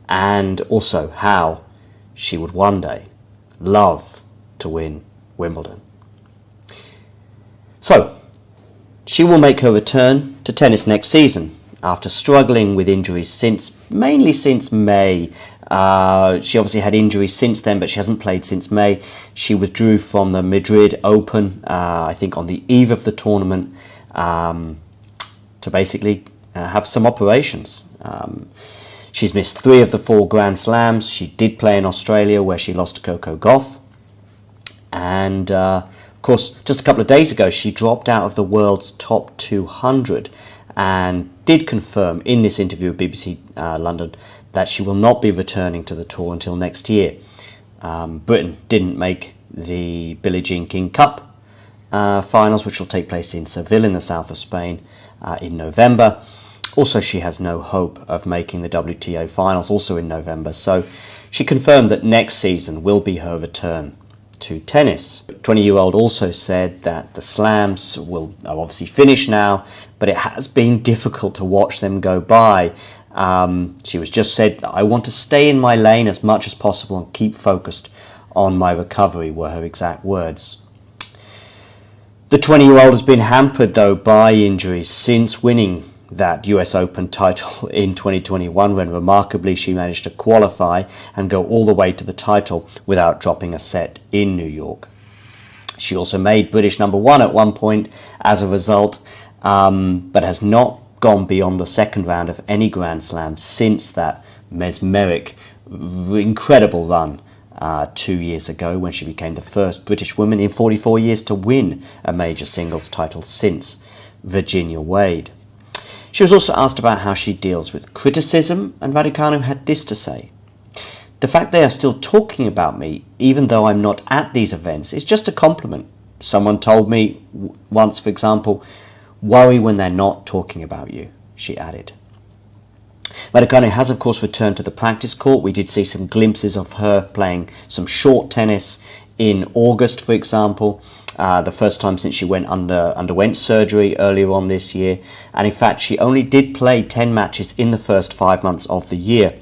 and also how she would one day love to win Wimbledon. So she will make her return to tennis next season after struggling with injuries mainly since May. She obviously had injuries since then, but she hasn't played since May. She withdrew from the Madrid Open, I think on the eve of the tournament, to basically have some operations. She's missed 3 of the 4 Grand Slams. She did play in Australia, where she lost to Coco Gauff. And of course, just a couple of days ago, she dropped out of the world's top 200 and did confirm in this interview with BBC London that she will not be returning to the tour until next year. Britain didn't make the Billie Jean King Cup finals, which will take place in Seville in the south of Spain in November. Also, she has no hope of making the WTA finals, also in November. So she confirmed that next season will be her return to tennis. 20-year-old also said that the slams are obviously finished now, but it has been difficult to watch them go by. She was just said, "I want to stay in my lane as much as possible and keep focused on my recovery," were her exact words. The 20-year-old has been hampered though by injuries since winning that US Open title in 2021, when remarkably she managed to qualify and go all the way to the title without dropping a set in New York. She also made British #1 at one point as a result, but has not gone beyond the second round of any Grand Slam since that mesmeric, incredible run 2 years ago, when she became the first British woman in 44 years to win a major singles title since Virginia Wade. She was also asked about how she deals with criticism, and Raducanu had this to say: "The fact they are still talking about me, even though I'm not at these events, is just a compliment. Someone told me once, for example, 'Worry when they're not talking about you,'" she added. Raducanu has, of course, returned to the practice court. We did see some glimpses of her playing some short tennis in August, for example, the first time since she underwent surgery earlier on this year. And in fact, she only did play 10 matches in the first 5 months of the year.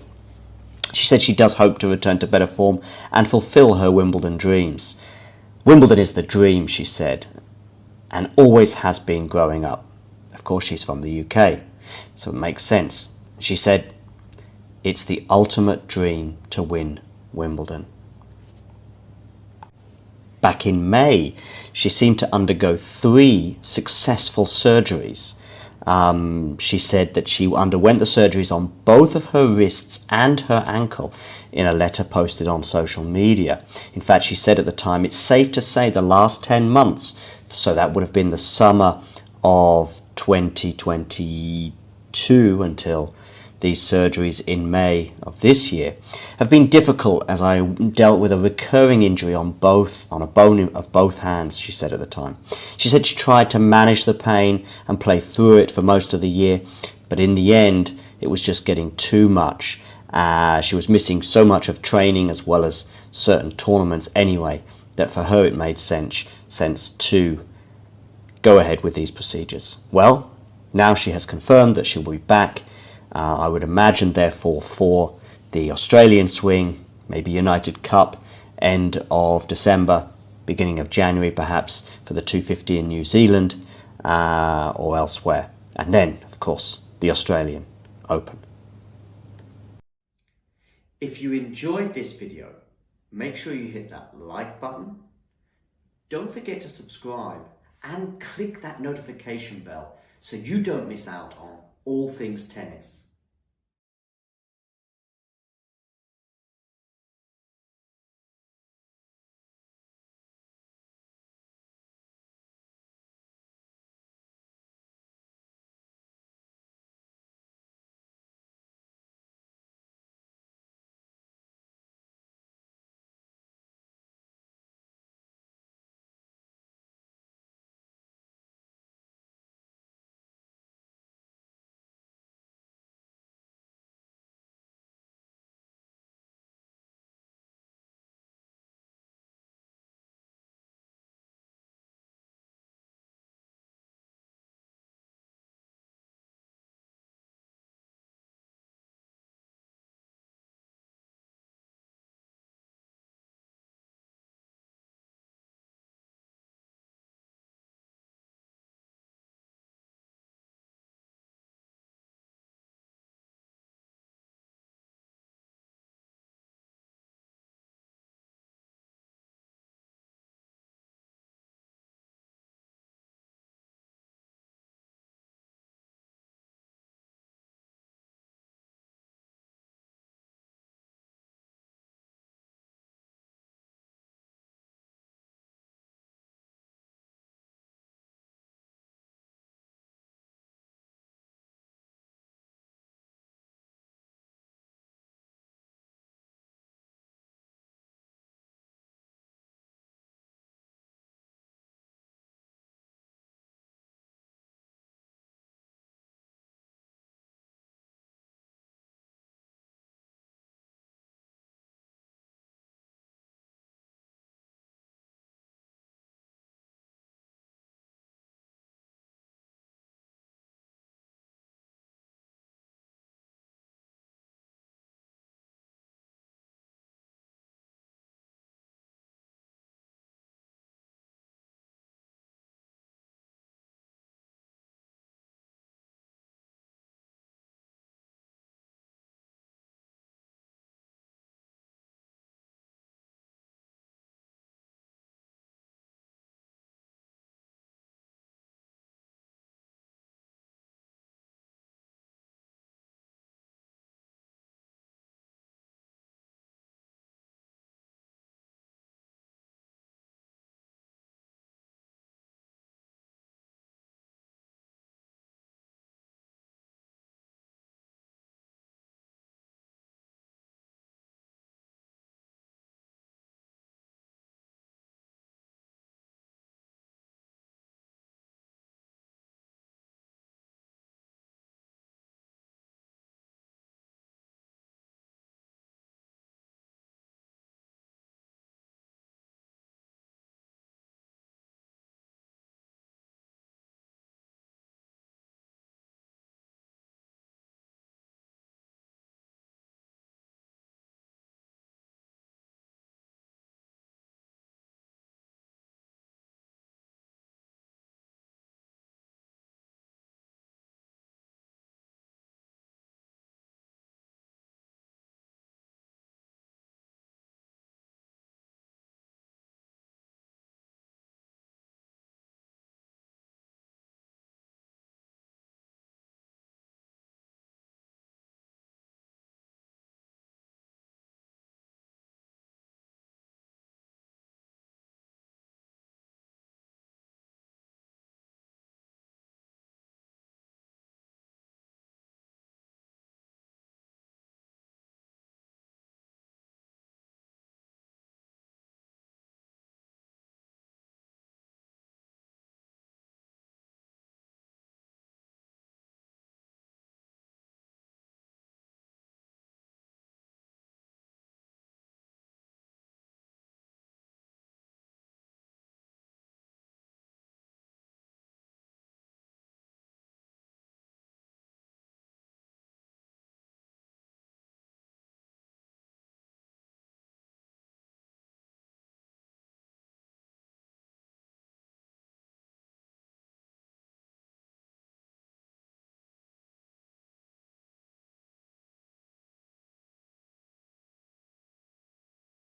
She said she does hope to return to better form and fulfill her Wimbledon dreams. "Wimbledon is the dream," she said, "and always has been growing up." Of course, she's from the UK, so it makes sense. She said, "It's the ultimate dream to win Wimbledon." Back in May, she seemed to undergo 3 successful surgeries. She said that she underwent the surgeries on both of her wrists and her ankle in a letter posted on social media. In fact, she said at the time, "It's safe to say the last 10 months, so that would have been the summer of 2022 until these surgeries in May of this year, have been difficult as I dealt with a recurring injury on a bone of both hands," she said at the time. She said she tried to manage the pain and play through it for most of the year, but in the end it was just getting too much. She was missing so much of training as well as certain tournaments anyway, that for her it made sense to go ahead with these procedures. Well, now she has confirmed that she will be back. I would imagine, therefore, for the Australian swing, maybe United Cup, end of December, beginning of January, perhaps, for the 250 in New Zealand or elsewhere. And then, of course, the Australian Open. If you enjoyed this video, make sure you hit that like button. Don't forget to subscribe and click that notification bell so you don't miss out on all things tennis.